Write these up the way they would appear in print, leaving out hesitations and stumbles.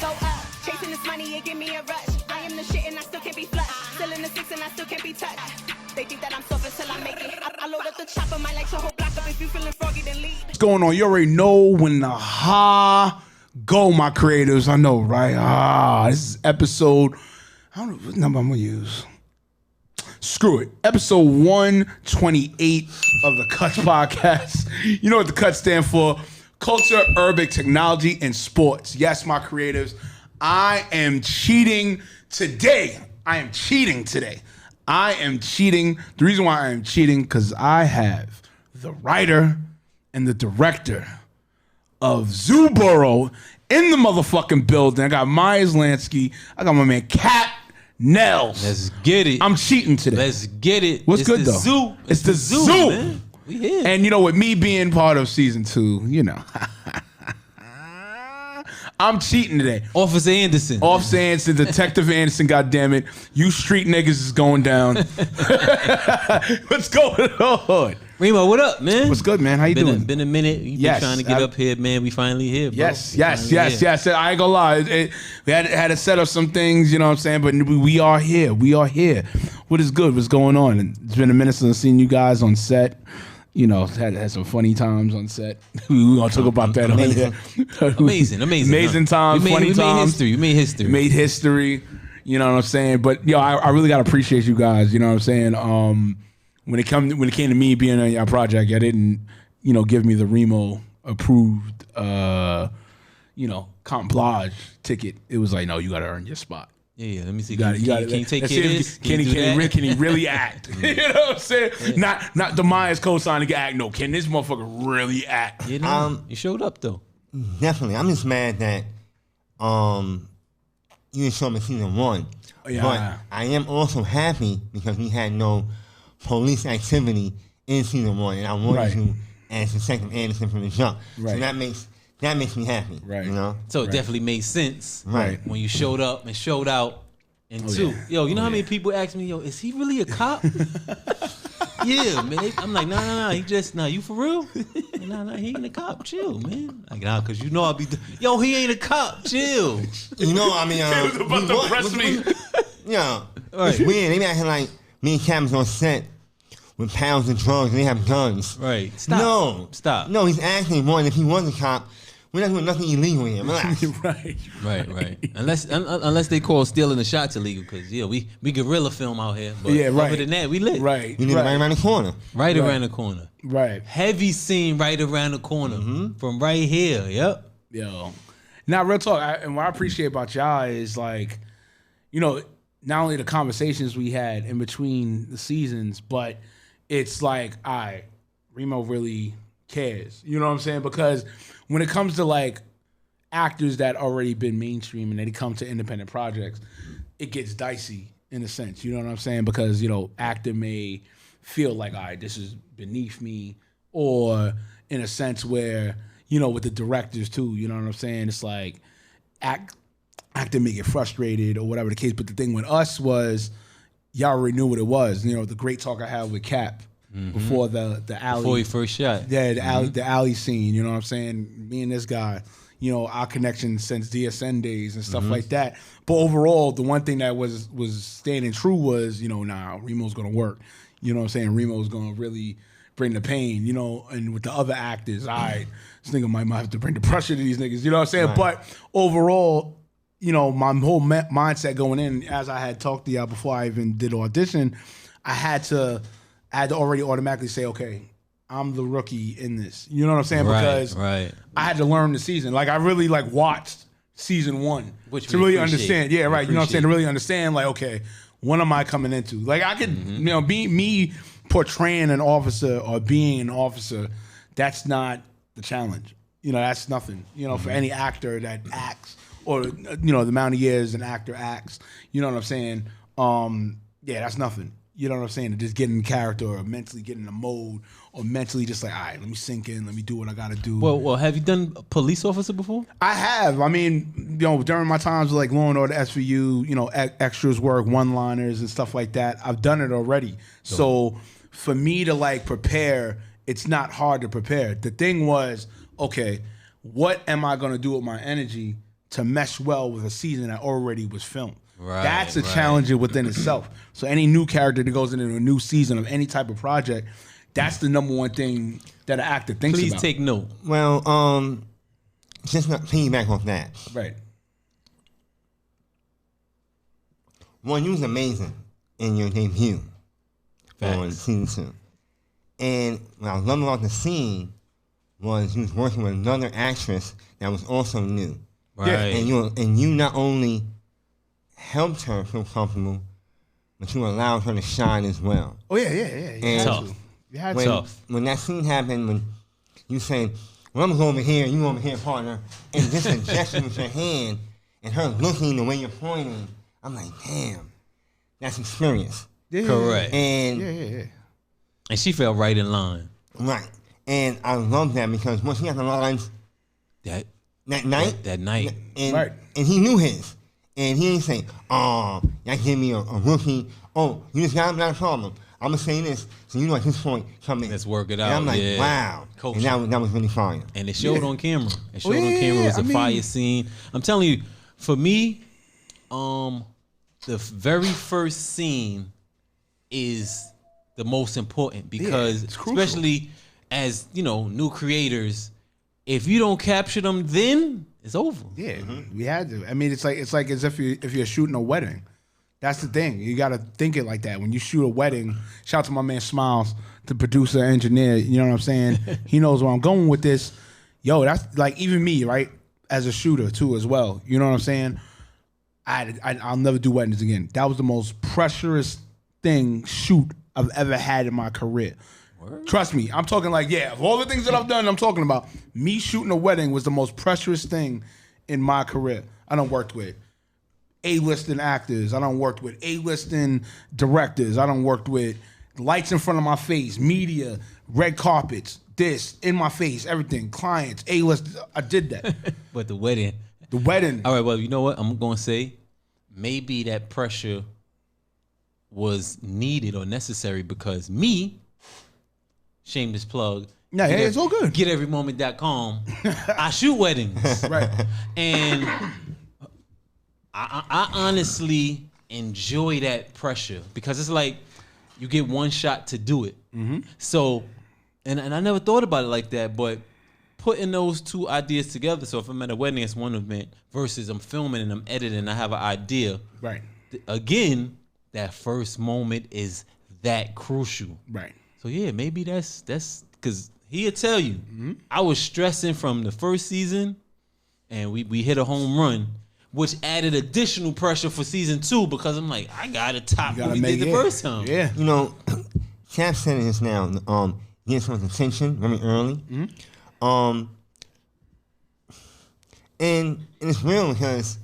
go up. Chasing this money, it give me a rush. I am the shit and I still can't be flushed. Still in the six and I still can't be touched. They think that I'm soft until I make it. I load up the chopper, might like your whole block up. If you feeling froggy, then leave. What's going on? You already know when the go, my creatives. I know, right? This is episode, I don't know what number I'm going to use. Screw it. Episode 128 of the Cuts podcast. You know what the Cuts stand for? Culture, urban, technology, and sports. Yes, my creatives. I am cheating today. The reason why I am cheating, because I have the writer and the director of Boro in the motherfucking building. I got Myers Lansky. I got my man Cat Nels. Let's get it. I'm cheating today. Let's get it. What's good though? Zoo. It's the zoo. Man. We here. And you know, with me being part of season 2, you know, I'm cheating today. Officer Anderson, Detective Anderson, goddammit. You street niggas is going down. What's going on? Reemo, what up, man? What's good, man? How you doing? Been a minute. You've been trying to get up here, man. We finally here, bro. Yes. I ain't gonna lie. We had to set up some things, you know what I'm saying? But we are here. What is good? What's going on? And it's been a minute since I've seen you guys on set. You know, had some funny times on set. We're gonna talk about that. Amazing times, funny times. We made history. You know what I'm saying? But yo, I really gotta appreciate you guys. You know what I'm saying? When it came to me being on your project, I didn't, you know, give me the Reemo approved, comp lodge ticket. It was like, no, you gotta earn your spot. Yeah. Let me see. Can you take care of this? Can he really act? You know what I'm saying? Yeah. Not the Myers co-signing to act. No, can this motherfucker really act? You know, you showed up though. Definitely. I'm just mad that you didn't show me season 1. Yeah. But I am also happy because we had no police activity in season 1, and I wanted you as Detective Anderson from the jump. Right. So that makes me happy. Right. You know? So it definitely made sense. Right. When you showed up and showed out in 2. Yeah. Yo, you know how many people ask me, yo, is he really a cop? Yeah, man. I'm like, nah, he just, you for real? Nah, he ain't a cop. Chill, man. Like, nah, because you know I'll be, yo, he ain't a cop. Chill. You know, I mean, He was about to press me. Yeah. Right. It's weird. They be acting like me and Cam was on set with pounds of drugs and they have guns. Right. Stop. No, he's actually one. If he was a cop, we're not doing nothing illegal here. Relax. Right. Unless they call stealing the shots illegal, because we guerrilla film out here. But other than that, we lit. Right. We live right around the corner. Right around the corner. Right. Heavy scene right around the corner from right here. Yep. Yo. Now, real talk, and what I appreciate about y'all is like, you know, not only the conversations we had in between the seasons, but it's like, all right, Reemo really cares. You know what I'm saying? Because when it comes to like actors that already been mainstream and they come to independent projects, it gets dicey in a sense. You know what I'm saying? Because, you know, actor may feel like, all right, this is beneath me, or in a sense where, you know, with the directors too, you know what I'm saying? It's like actor may get frustrated or whatever the case. But the thing with us was, y'all already knew what it was. You know, the great talk I had with Cap before the alley. Before he first shot. Yeah, the alley scene, you know what I'm saying? Me and this guy, you know, our connection since DSN days and stuff like that. But overall, the one thing that was standing true was, you know, Reemo's going to work. You know what I'm saying? Reemo's going to really bring the pain, you know, and with the other actors, all right, this nigga might have to bring the pressure to these niggas, you know what I'm saying? Right. But overall, you know, my whole mindset going in, as I had talked to y'all before I even did audition, I had to already automatically say, okay, I'm the rookie in this. You know what I'm saying? Because I had to learn the season. Like, I really like watched season 1 to really understand. Yeah, right. You know what I'm saying? To really understand, like, okay, what am I coming into? Like, I could, you know, me portraying an officer or being an officer, that's not the challenge. You know, that's nothing. You know, for any actor that acts, or, you know, the amount of years an actor acts, you know what I'm saying? Yeah, that's nothing. You know what I'm saying? To just get in character or mentally get in a mode or mentally just like, all right, let me sink in, let me do what I got to do. Well, have you done a police officer before? I have. I mean, you know, during my times with like Law and Order, SVU, you know, extras work, one-liners and stuff like that, I've done it already. So for me to like prepare, it's not hard to prepare. The thing was, okay, what am I going to do with my energy to mesh well with a season that already was filmed. Right, That's a right. challenge within itself. So any new character that goes into a new season of any type of project, that's the number one thing that an actor thinks Please about. take note. Well, just not piggyback off that. Right. One, you was amazing in your debut on Facts. season 2. And what I love about the scene was you was working with another actress that was also new. Right. And you not only helped her feel comfortable, but you allowed her to shine as well. Oh yeah. You And had Tough. to. You had when, to. Tough. when that scene happened, when you saying, well, I'm going over here, you over here, partner, and just a gesture with your hand, and her looking the way you're pointing, I'm like, damn, that's experience. Yeah, Correct. And Yeah. And she fell right in line. right. And I love that because once he got the lines That that night, that night. and, Right. and he knew his. And he didn't say, oh, y'all give me a rookie. Oh, you just got him, not a problem. I'm going to say this, so you know at this point, come in. Let's work it And out. I'm like, yeah. wow. Coach. And that was really fire. And it showed Yeah. on camera. It showed yeah, on camera. It was I a mean- fire scene. I'm telling you, for me, the very first scene is the most important because, it's crucial. especially as new creators, if you don't capture them, then it's over. Yeah, we had to. I mean, it's like as if you're shooting a wedding. That's the thing. You got to think it like that. When you shoot a wedding, shout out to my man Smiles, the producer, engineer. You know what I'm saying? He knows where I'm going with this. Yo, that's like even me, right? As a shooter too, as well. You know what I'm saying? I'll never do weddings again. That was the most pressurous shoot I've ever had in my career. Word? Trust me, I'm talking like, of all the things that I've done, I'm talking about me shooting a wedding was the most pressurous thing in my career. I done worked with A-listing actors. I done worked with A-listing directors. I done worked with lights in front of my face, media, red carpets, this, in my face, everything, clients, A-list. I did that. But the wedding. The wedding. All right, well, you know what? I'm going to say maybe that pressure was needed or necessary because me, shameless plug. Yeah, it's all good. GetEveryMoment.com. I shoot weddings. Right. And I honestly enjoy that pressure because it's like you get one shot to do it. Mm-hmm. So, and I never thought about it like that, but putting those two ideas together. So if I'm at a wedding, it's one event versus I'm filming and I'm editing. I have an idea. Right. Again, that first moment is that crucial. Right. So yeah, maybe that's because he'll tell you. I was stressing from the first season, and we hit a home run, which added additional pressure for season 2 because I'm like, I gotta top what we did the first time. Yeah. You know, Cap said this now. Getting someone's attention very early. And it's real because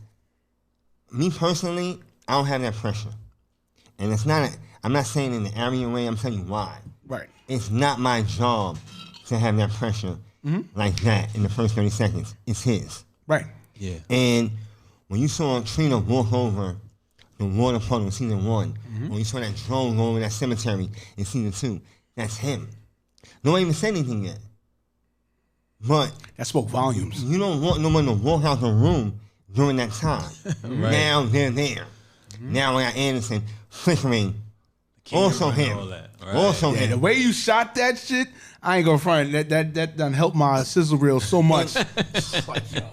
me personally, I don't have that pressure. And it's not, I'm not saying in the arrogant way, I'm telling you why. Right. It's not my job to have that pressure like that in the first 30 seconds. It's his. Right. Yeah. And when you saw Trina walk over the water puddle in season 1, when you saw that drone go over that cemetery in season 2, that's him. No one even said anything yet. But That spoke volumes. you don't want no one to walk out the room during that time. Now they're there. Now I got Anderson flickering. Also and him. all that, right. Also Yeah, him. the way you shot that shit, I ain't gonna front. That done helped my sizzle reel so much.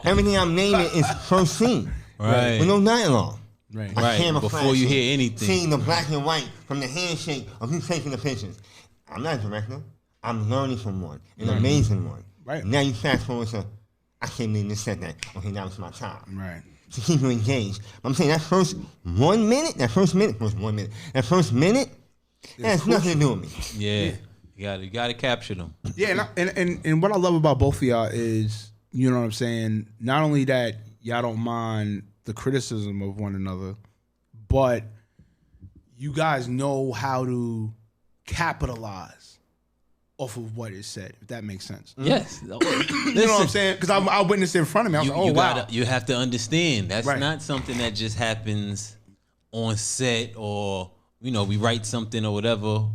Everything I'm naming is first scene. Right. With no dialogue. Right. A Right, camera before flashing, you hear anything. Seeing the black and white from the handshake of you taking the pictures. I'm not a director. I'm learning from one. An amazing one. Right. Now you fast forward to, I can't believe this said that. Okay, now it's my time. Right. To keep you engaged. I'm saying that first 1 minute, that first minute has nothing to do with me. Yeah. You gotta capture them. Yeah, and what I love about both of y'all is, you know what I'm saying, not only that y'all don't mind the criticism of one another, but you guys know how to capitalize off of what is said, if that makes sense. Yes. You know what I'm saying? Because I witnessed it in front of me. I was like, wow. You have to understand that's Right. not something that just happens on set or we write something or whatever.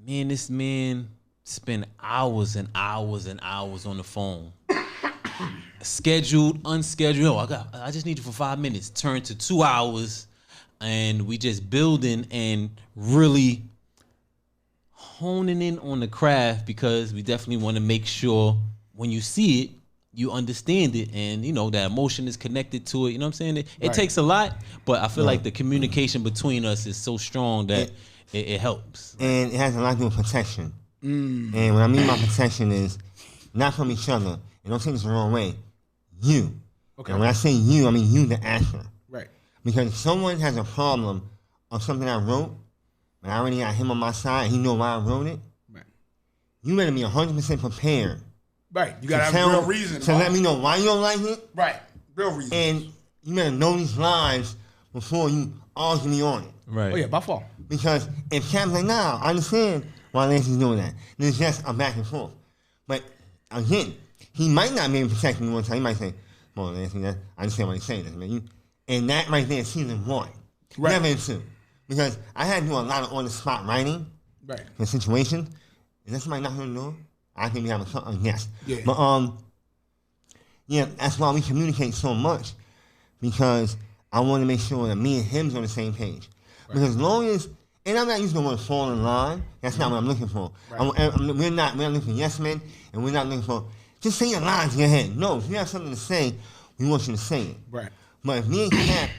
Man, this man spent hours and hours and hours on the phone scheduled, unscheduled. Yo, I just need you for 5 minutes. Turn to 2 hours, and we just building and really honing in on the craft because we definitely want to make sure when you see it, you understand it, and you know that emotion is connected to it. You know what I'm saying? It takes a lot, but I feel like the communication between us is so strong that it helps. And it has a lot to do with protection. And what I mean by protection is not from each other. And don't take this the wrong way. You. Okay. And when I say you, I mean you, the actor. Right. Because if someone has a problem of something I wrote, and I already got him on my side, and he know why I wrote it, Right. you better be 100% prepared. Right. You gotta have a real reason to let me know why you don't like it. Right. Real reason. And you better know these lines before you argue me on it. Right. Oh yeah, by far. Because if Cap's like, nah, I understand why Lancey's doing that, then it's just a back and forth. But again, he might not be able to protect me one time. He might say, come on, Lancey, I understand why you're saying this, man. And that right there is season 1. Right. Never in 2. Because I had to do a lot of on-the-spot writing for situations. And that's somebody not going to know. I think we have a yes. Yeah. But, yeah, that's why we communicate so much. Because I want to make sure that me and him's on the same page. Right. Because as long as, and I'm not using the word fall in line. That's not what I'm looking for. Right. We're not looking for yes men, and we're not looking for, just say your lines in your head. No, if you have something to say, we want you to say it. Right. But if me and Cap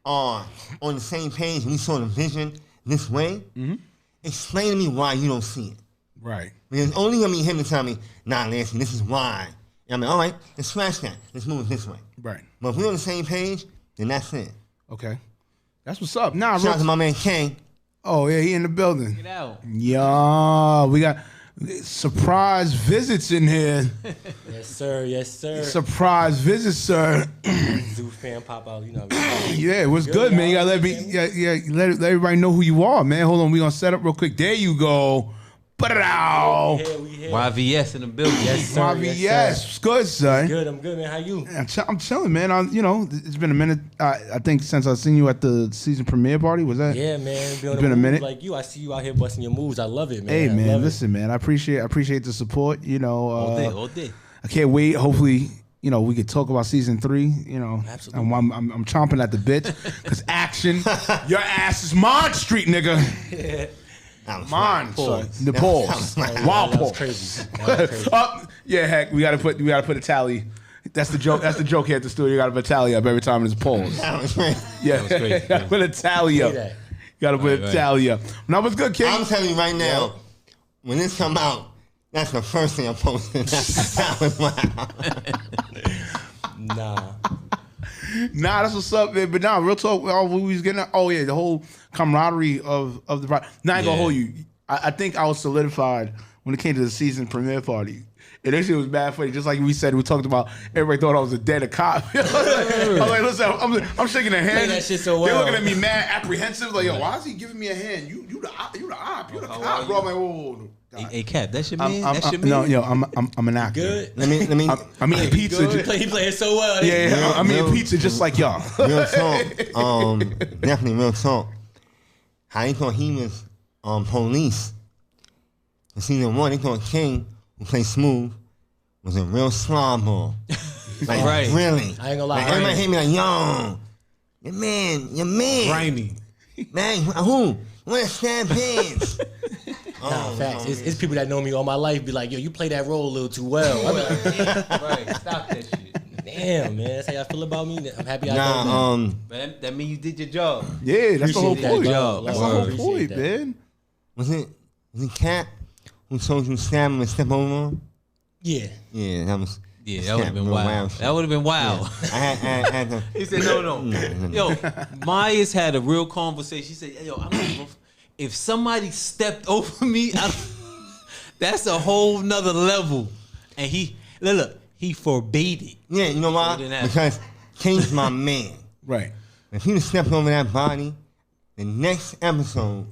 are on the same page and we saw the vision this way, explain to me why you don't see it. Right. Because it's only going to be him to tell me, nah, Lancey, this is why. And I'm like, all right, let's scratch that. Let's move it this way. Right. But if we're on the same page, then that's it. Okay. That's what's up. Nah, shout out to my man King. Oh, yeah, he in the building. Get out. Yeah, we got surprise visits in here. Yes, sir. Yes, sir. Surprise visits, sir. Zoo fan pop out, you know. Yeah, what's good, man? You gotta let everybody know who you are, man. Hold on, we gonna set up real quick. There you go. Ba-da-dow. We here. YVS in the building. Yes, sir. YVS, Yes, sir. what's good, son? Good, I'm good, man. How you? I'm chilling, man. It's been a minute. I think since I seen you at the season premiere party. Was that? Yeah, man. It's been a minute. Like you, I see you out here busting your moves. I love it, man. Hey, I man, love listen, man. I appreciate the support. You know, All day. I can't wait. Hopefully, you know, we could talk about season 3. You know, Absolutely. I'm chomping at the bit because action. Your ass is Mon Street, nigga. Mon, son. The pause. Wild That was pause. crazy. That was crazy. Yeah, heck, we gotta put a tally. That's the joke. That's the joke here at the studio. You gotta put a tally up every time it's pause. That was great. Yeah, was crazy. gotta put a tally up. that. Gotta put a tally up. Now, what's good, King? I'm telling you right now, when this come out, that's the first thing I'm posting. That was wow. Nah. Nah, that's what's up, man. But nah, real talk. We was getting. Oh yeah, the whole camaraderie of the project. Now I ain't gonna hold you. I think I was solidified when it came to the season premiere party. And that shit was bad funny. Just like we said, we talked about. Everybody thought I was a dead cop. I was like, listen, I'm shaking their hand. that shit so They're well. looking at me mad, apprehensive. Like, yo, why is he giving me a hand? You the op. You the cop, bro. I'm like, whoa. Hey, Cap, that's your man. That's your man. No, yo, I'm an actor. Good. Let me. I'm eating pizza. He playing so well. Yeah, I'm eating real- pizza just like y'all. Real talk. Definitely real talk. How they thought he was police. In season 1, they thought King, who played Smooth, was a real slob ball. Like, Right. really. I ain't gonna lie. Like, everybody hate me like, yo, your man. Grimy. Man, who? What a stab hands. Nah, facts. It's people that know me all my life be like, yo, you play that role a little too well. I be like, Right. Stop that shit. damn, man. That's how y'all feel about me. I'm happy I know that. But that mean you did your job. Yeah, that's the whole Appreciate that, point. dog. That's the Lord, whole appreciate point, that. man. Was it Cat who told you to stab him and step over him? Yeah. Yeah, that was. Yeah, that would have been real wild. shit. That would have been wild. I had to. He said, no. Yo, Myers had a real conversation. She said, yo, I don't know if somebody stepped over me, that's a whole nother level. And he forbade it. Yeah, you know why? It didn't happen. Because King's my man. Right. If he'd have stepped over that body, the next episode,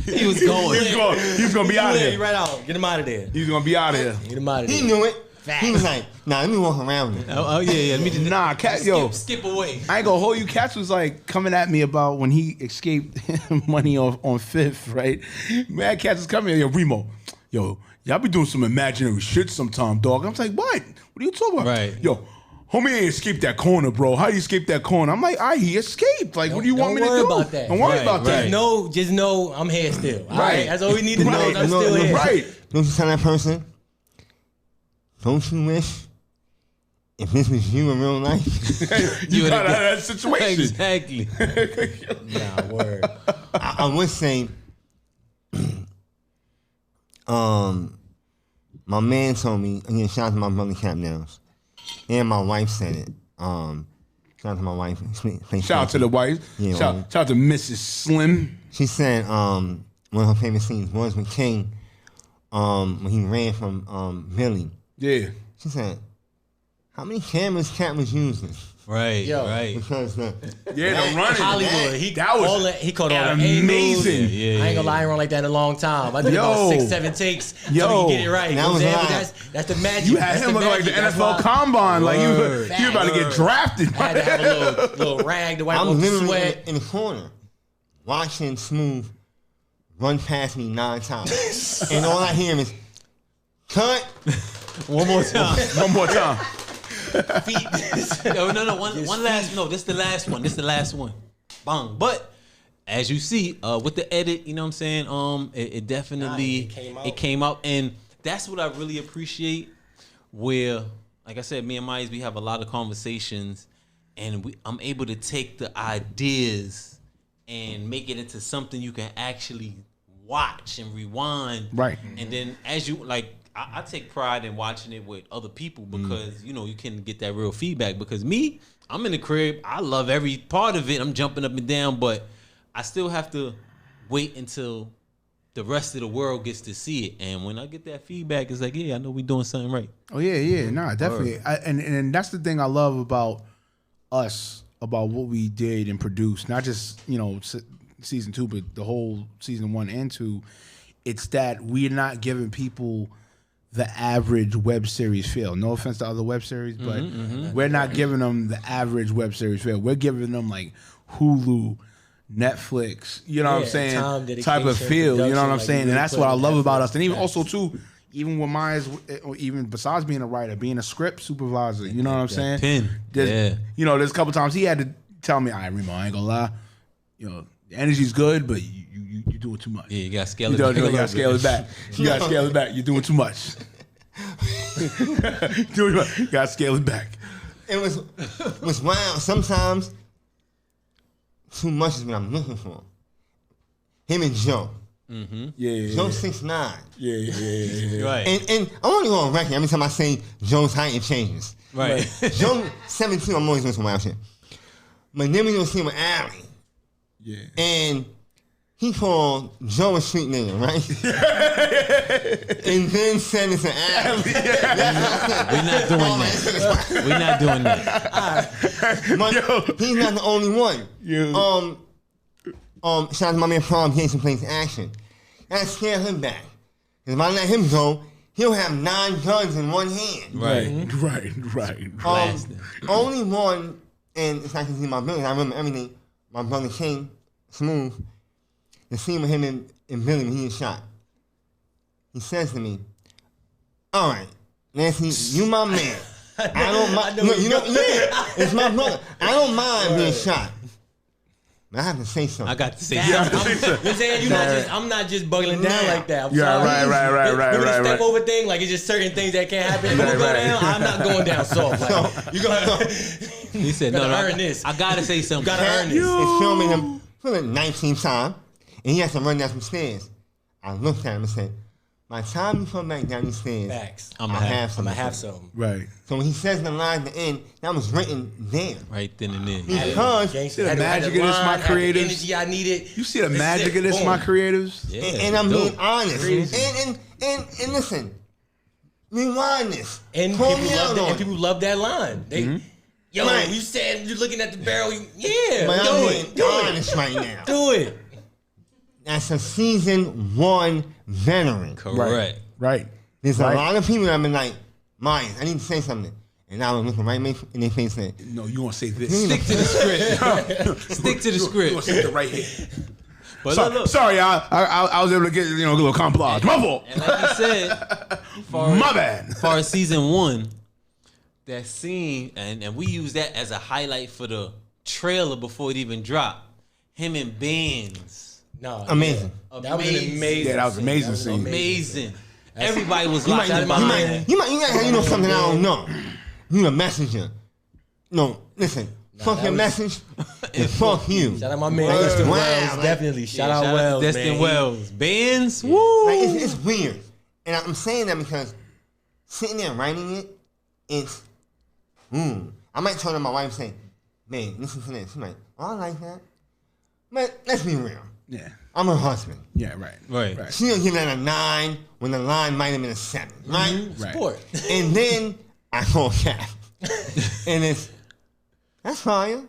He was going. He was gonna be out of Yeah, here. right out. Get him out of there. He was gonna be out of here. Get him out of he there. knew it. He was like, nah, let me walk around it. Oh yeah. Let me just Nah, Cat, yo, skip away. I ain't gonna hold you. Cats was like coming at me about when he escaped money on Fifth, right? Mad Cats was coming. Yo, Reemo, yo, Y'all be doing some imaginary shit sometime, dog. I'm like, what? What are you talking about? Right. Yo, homie ain't escaped that corner, bro. How you escape that corner? I'm like, he escaped. Like, what do you want me to do? Don't worry about that. Don't worry about Right. that. Just know I'm here still. All Right. right. That's all we need to know. Right. I'm still here. Right. Don't you tell that person? Don't you wish if this was you in real life? You You got out would of that situation. Exactly. Nah, word. I would say, my man told me, again, shout out to my brother Cap Nails, and my wife said it. Shout out to my wife. Shout out to the wife. Yeah, Shout out to Mrs. Slim. She said one of her favorite scenes was with King when he ran from Billy. Yeah. She said, how many cameras Cap was using? Right. Yo. Right. Because Yeah, the running. Hollywood. That was he caught all the amazing. angles. Yeah, I ain't gonna lie, I ain't run like that in a long time. I did Yo. about 6-7 takes so Yo. we can get it right. You That know what I'm was saying? live. But that's the magic. You had That's him the looking like the magic. That's NFL why combine. Like you Word. about to get drafted. I had to have a little rag to wipe I'm off the literally sweat. in the corner watching Smooth run past me 9 times. And all I hear is, cut. One more time. One more time. Yo, no. One last. No, this is the last one. This is the last one. Bang. But as you see, with the edit, you know what I'm saying? It definitely it came out, and that's what I really appreciate. Where, like I said, me and Myers, we have a lot of conversations, and I'm able to take the ideas and make it into something you can actually watch and rewind. Right. And then as you like. I take pride in watching it with other people because, you know, you can get that real feedback. Because me, I'm in the crib. I love every part of it. I'm jumping up and down. But I still have to wait until the rest of the world gets to see it. And when I get that feedback, it's like, yeah, I know we're doing something right. Oh, yeah. Nah, definitely. And that's the thing I love about us, about what we did and produced. Not just, you know, season 2, but the whole season 1 and 2. It's that we're not giving people the average web series feel. No offense to other web series, but we're not giving them the average web series feel. We're giving them like Hulu, Netflix, you know what I'm saying? time, Type of dedication, feel, you know what I'm production, saying? like, And that's really what I putting love about effort. us. And even also too, even with mine, even besides being a writer, being a script supervisor, you know what I'm saying? pen, yeah. You know, there's a couple times he had to tell me, all right, Reemo, I ain't gonna lie, you know, the energy's good, but you're doing too much. Yeah, you got to scale it You back. gotta scale it back. You gotta scale it back. You're doing too much. You gotta scale it back. It was wild. Sometimes too much is what I'm looking for. Him and Joe. Yeah. Joe 6'9". Yeah. Right. And I want to go on record. Every time I say Joe's height, it changes. Right. Joe 7'2", I'm always doing some wild shit. But then we gonna see him with Allie. Yeah. And he called Joe a street nigga, right? And then said it's an Allie. We're not doing that. We're not doing that. He's not the only one. Yo. Shout out to my man Prom Jason plays action. That scared him back. Because if I let him go, he'll have 9 guns in one hand. Right. Blasting. Only one, and it's not because he's my brother, I remember everything. My brother King, Smooth, the scene with him and Billy when he was shot. He says to me, all right, Nancy, you my man. I don't mind. It's my brother. I don't mind being shot. But I have to say something. I got to say Damn, something. I'm saying I'm not just buggling down like that. I'm Yeah, sorry. right. Remember the step over thing? Like it's just certain things that can't happen. If you go down, I'm not going down soft. Like, you gonna He said, no, earn this. I got to say something. gotta earn this. It's filming him for the 19th time, and he has to run down some stairs. I looked at him and said, by the time you come back down these stairs, Facts. I'm I'll gonna have I'm some. gonna have something. Right. So when he says the line at the end, that was written there. Right then and there. Because, Gangsta, the had magic the of this, line, my had the creatives. energy I needed. You see the It's magic sick. of this, Boom. my creatives? Yeah, and I'm dope. being honest. And listen, rewind this. And Call people me love out that. on And it. people love that line. They, yo, Right. you said you're looking at the barrel. Yeah, But I'm do being it. Do it. honest right now. Do it. That's a season 1 veteran. Correct. Right. There's Right. a lot of people that have been like, Myers, I need to say something. And I was looking right in their face and said, No, you want to say this. Stick to the script. Stick to the You script. want to say it right here. But look. Sorry, I was able to get a little compliment. My fault. And like you said, My bad. as far as season 1, that scene, and we use that as a highlight for the trailer before it even dropped. Him and Bands. No, Amazing. yeah. That was an amazing. Yeah, that was amazing scene. Amazing. Everybody was You might locked in behind. you might something I don't know. You a messenger. No, listen. Fuck your message and fuck you. Shout out my man, Word. Destin Wow, Wells. like- Definitely. Shout out Wells, Destin man. Wells. Bands. Woo. Like it's weird, and I'm saying that because sitting there writing it, it's. I might turn to my wife and say, "Man, listen to this." I'm like, "Oh, I like that." But let's be real. Yeah. I'm her husband. Yeah. Right. Right. She'll give that a 9 when the line might have been a 7, right? Right. Sport. And then I call Cap, and it's that's fire.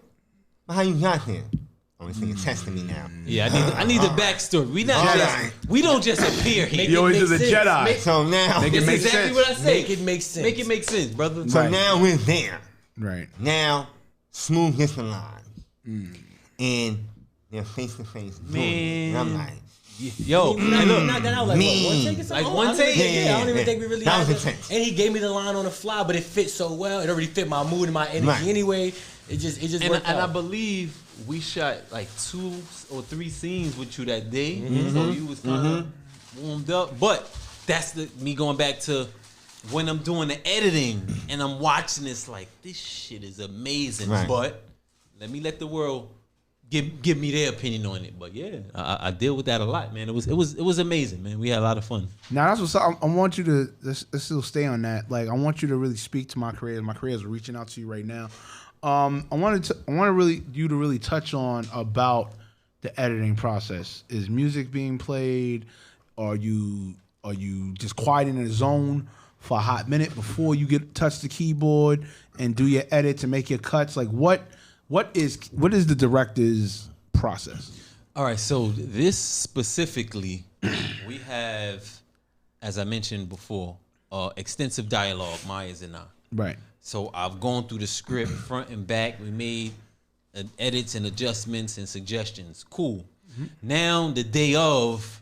But how you got there? Oh, this nigga testing me now. Yeah, I need the backstory. We don't just appear here. You always do the Make sense. Jedi. So now, Make it That's make exactly sense. what I say. Make it make sense. Make it make sense, brother. so Right. now we're there. Right. Now, Smooth gets the line. And they're face to face. And I'm like, Yo, Knocked that out like Me. what, one take or something? Like one I don't even take? think- I don't even Yeah. think we really That had was to- intense. And he gave me the line on the fly, but it fit so well. It already fit my mood and my energy Right. anyway. It just and worked I out. believe we shot like 2 or 3 scenes with you that day, so you was kind of warmed up. But that's me going back to when I'm doing the editing and I'm watching this, like this shit is amazing. Right. But let the world give me their opinion on it. But yeah, I deal with that a lot, man. It was amazing, man. We had a lot of fun. Now that's what's up. I want you to let's still stay on that. Like I want you to really speak to my creators. My creators are reaching out to you right now. I want you to really touch on about the editing process. Is music being played? Are you just quiet in a zone for a hot minute before you touch the keyboard and do your edits and make your cuts? Like what is the director's process? All right, so this specifically, we have, as I mentioned before, extensive dialogue, Myers and I. Right. So I've gone through the script front and back. We made edits and adjustments and suggestions. Cool. Now the day of,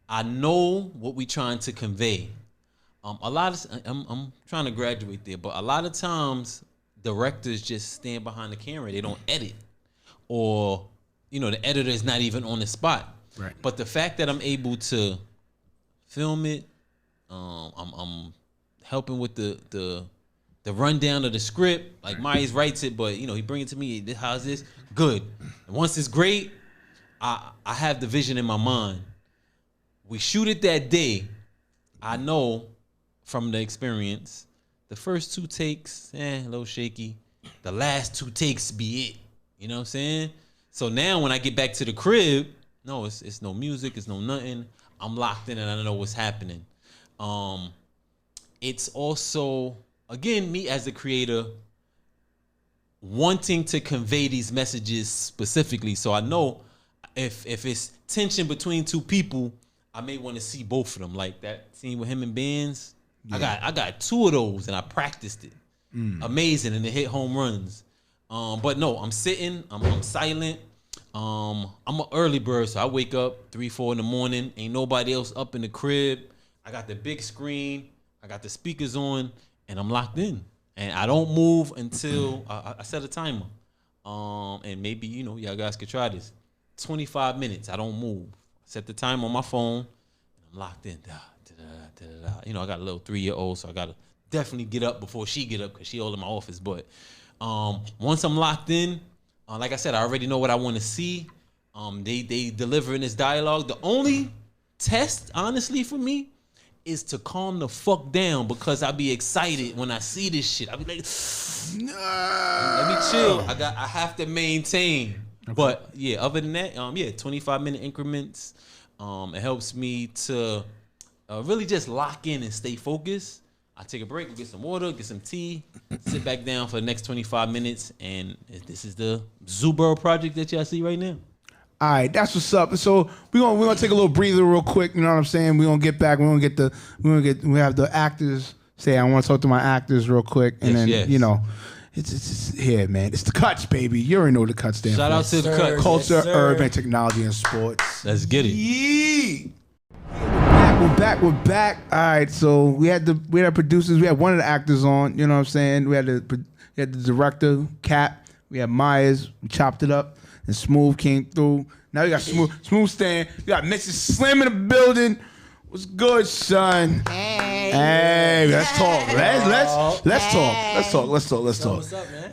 I know what we're trying to convey. I'm trying to graduate there, but a lot of times directors just stand behind the camera. They don't edit, or the editor is not even on the spot. Right. But the fact that I'm able to film it, I'm helping with the rundown of the script. Like Myers writes it, but he bring it to me. How's this? Good. And once it's great, I have the vision in my mind. We shoot it that day. I know from the experience, the first 2 takes, a little shaky. The last 2 takes be it. You know what I'm saying? So now when I get back to the crib, no, it's no music, it's no nothing. I'm locked in and I know what's happening. It's also, again, me as the creator wanting to convey these messages specifically. So I know if it's tension between 2 people, I may want to see both of them. Like that scene with him and Benz. Yeah. I got 2 of those and I practiced it. Amazing, and it hit home runs. But no, I'm sitting, I'm silent. I'm an early bird, so I wake up 3-4 in the morning. Ain't nobody else up in the crib. I got the big screen, I got the speakers on, and I'm locked in. And I don't move until I set a timer. And maybe y'all guys could try this. 25 minutes, I don't move. Set the time on my phone, and I'm locked in. I got a little 3-year-old, so I gotta definitely get up before she get up because she all in my office. But once I'm locked in, like I said, I already know what I want to see. They deliver in this dialogue. The only test, honestly, for me, is to calm the fuck down because I be excited when I see this shit. I be like, let me chill. I have to maintain. Okay. But yeah, other than that, 25-minute increments. It helps me to really just lock in and stay focused. I take a break, get some water, get some tea, sit back down for the next 25 minutes, and this is the Boro project that y'all see right now. All right, that's what's up. So we're gonna take a little breather real quick. You know what I'm saying? We're gonna get back. We have the actors say, I want to talk to my actors real quick, and yes. then It's here, man. It's the cuts, baby. You already know what the cuts stand Shout for. out to the cut. Culture, Yes, sir. urban, technology, and sports. Let's get it. Yeah. We're back. All right, so we had producers. We had one of the actors on. You know what I'm saying? We had the director, Cap. We had Myers. We chopped it up, and Smooth came through. Now you got Smooth staying. You got Mrs. Slim in the building. What's good, son? Hey, let's talk. Let's talk. What's up, man?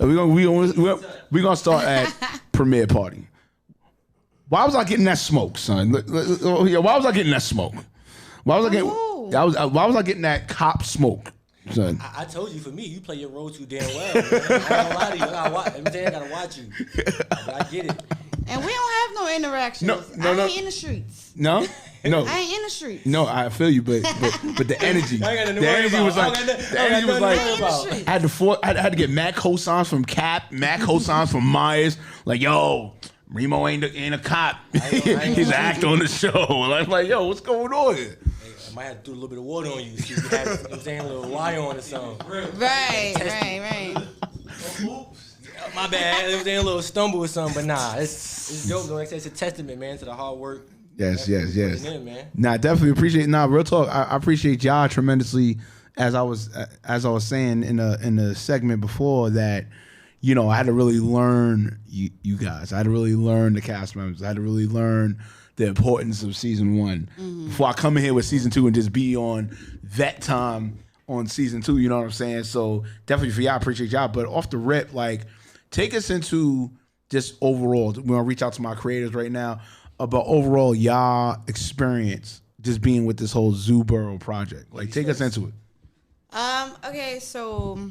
We're gonna start at premiere party. Why was I getting that smoke, son? Why was I getting that smoke? Why was I getting that cop smoke, son? I told you, for me, you play your role too damn well, man. I ain't gonna lie to you. I gotta watch you. But I get it. And we don't have no interactions. No. I ain't in the streets. No. I ain't in the streets. No, I feel you, but the energy, I ain't got nothing to the worry energy about. was like, I I had to get mad cosigns from Cap, mad cosigns from Myers, like, yo, Reemo ain't a cop. He's an actor on the show. And I'm like, yo, what's going on here? I might have to do a little bit of water on you. See if you had, you know what I'm saying, a little wire on or something. Right. My bad. It was a little stumble or something, but nah, it's dope though. It's a testament, man, to the hard work. Yes. In, man. Nah, definitely appreciate. Nah, real talk. I appreciate y'all tremendously. As I was saying in the segment before that, you know, I had to really learn you guys. I had to really learn the cast members. I had to really learn the importance of season 1 before I come in here with season 2 and just be on that time on season 2. You know what I'm saying? So definitely for y'all, I appreciate y'all. But off the rip, like, take us into just overall. We're gonna reach out to my creators right now about overall y'all experience just being with this whole Zoo Boro project. Like, take us into it. Okay, so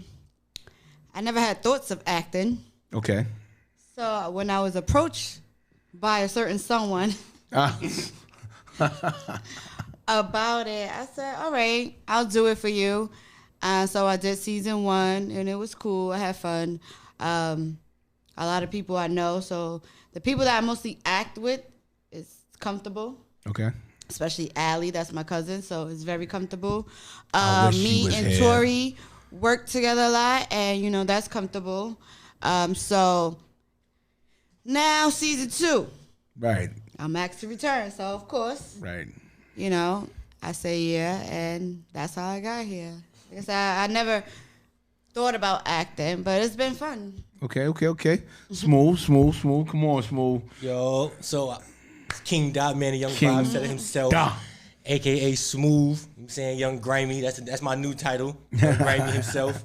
I never had thoughts of acting. Okay. So when I was approached by a certain someone about it, I said, all right, I'll do it for you. So I did season 1, and it was cool. I had fun. A lot of people I know. So the people that I mostly act with is comfortable. Okay. Especially Allie, that's my cousin, so it's very comfortable. I wish she Me was and here. Tori work together a lot, and, you know, that's comfortable. So now season 2. Right. I'm asked to return, so of course, Right. you know, I say yeah, and that's how I got here. Like I said, I never thought about acting, but it's been fun. Okay. Smooth. Come on, Smooth. Yo, so King Dot, man, the young King Bob said it himself, Dot. aka Smooth. I'm saying Young Grimy. That's my new title, Young Grimy himself.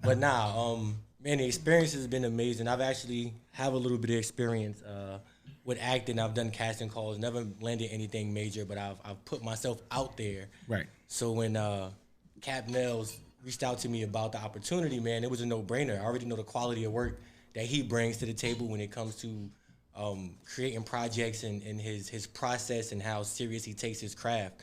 But nah, man, the experience has been amazing. I've actually have a little bit of experience with acting. I've done casting calls, never landed anything major, but I've put myself out there. Right. So when Cap Nels reached out to me about the opportunity, man, it was a no-brainer. I already know the quality of work that he brings to the table when it comes to creating projects and his process and how serious he takes his craft.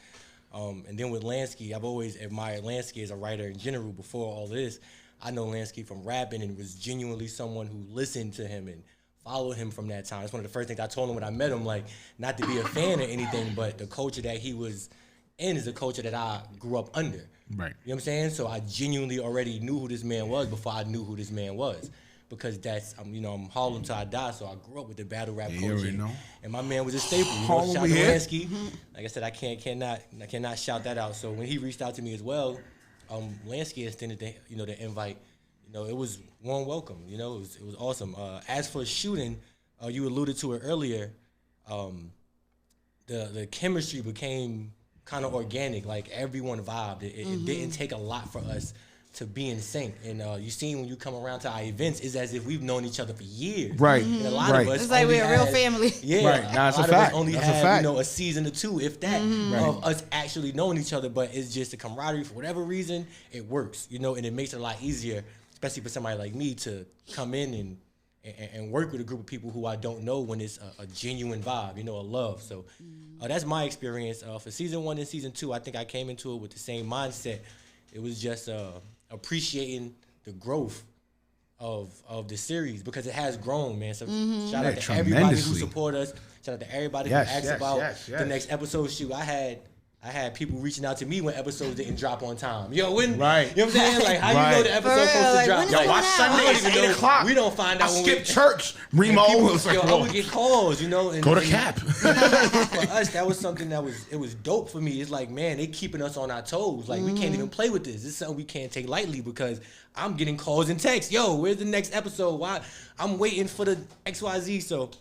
And then with Lansky, I've always admired Lansky as a writer in general. Before all this, I know Lansky from rapping and was genuinely someone who listened to him and followed him from that time. That's one of the first things I told him when I met him, like, not to be a fan or anything, but the culture that he was in is a culture that I grew up under. Right. You know what I'm saying? So I genuinely already knew who this man was before I knew who this man was. Because that's, I'm Harlem till I die, so I grew up with the battle rap you culture. already know. And my man was a staple. Harlem, Shout out to yeah. Lansky. Like I said, I cannot shout that out. So when he reached out to me as well, Lansky extended the invite. It was warm welcome. It was awesome. As for shooting, you alluded to it earlier. The chemistry became kind of organic. Like, everyone vibed. It didn't take a lot for us to be in sync. And you seen when you come around to our events, it's as if we've known each other for years. Right. And a lot Right. of us It's like only we're a real had- family. Yeah, Right. Nah, it's a lot a of us fact. only That's a had fact. a season or 2, if that, of us actually knowing each other. But it's just the camaraderie, for whatever reason, it works. And it makes it a lot easier, especially for somebody like me, to come in and work with a group of people who I don't know, when it's a genuine vibe, a love. So that's my experience. For season 1 and season 2, I think I came into it with the same mindset. It was just appreciating the growth of the series, because it has grown, man. So shout out to everybody who tremendously. support us. Shout out to everybody Yes, who asked yes, about yes, yes. the next episode. Shoot, I I had people reaching out to me when episodes didn't drop on time. Yo, when Right. you know what I'm saying? Like, how you Right. know the episode For real, supposed to like, drop? when is Yo, it watch coming out? Sunday I at don't 8 even know. o'clock. We don't find I out when skipped we church. Reemo was like, Yo, I would get calls, you know. And, go to and Cap. For us, that was something that was dope for me. It's like, man, they keeping us on our toes. Like, we can't even play with this. This is something we can't take lightly because I'm getting calls and texts. Yo, where's the next episode? Why? I'm waiting for the XYZ. So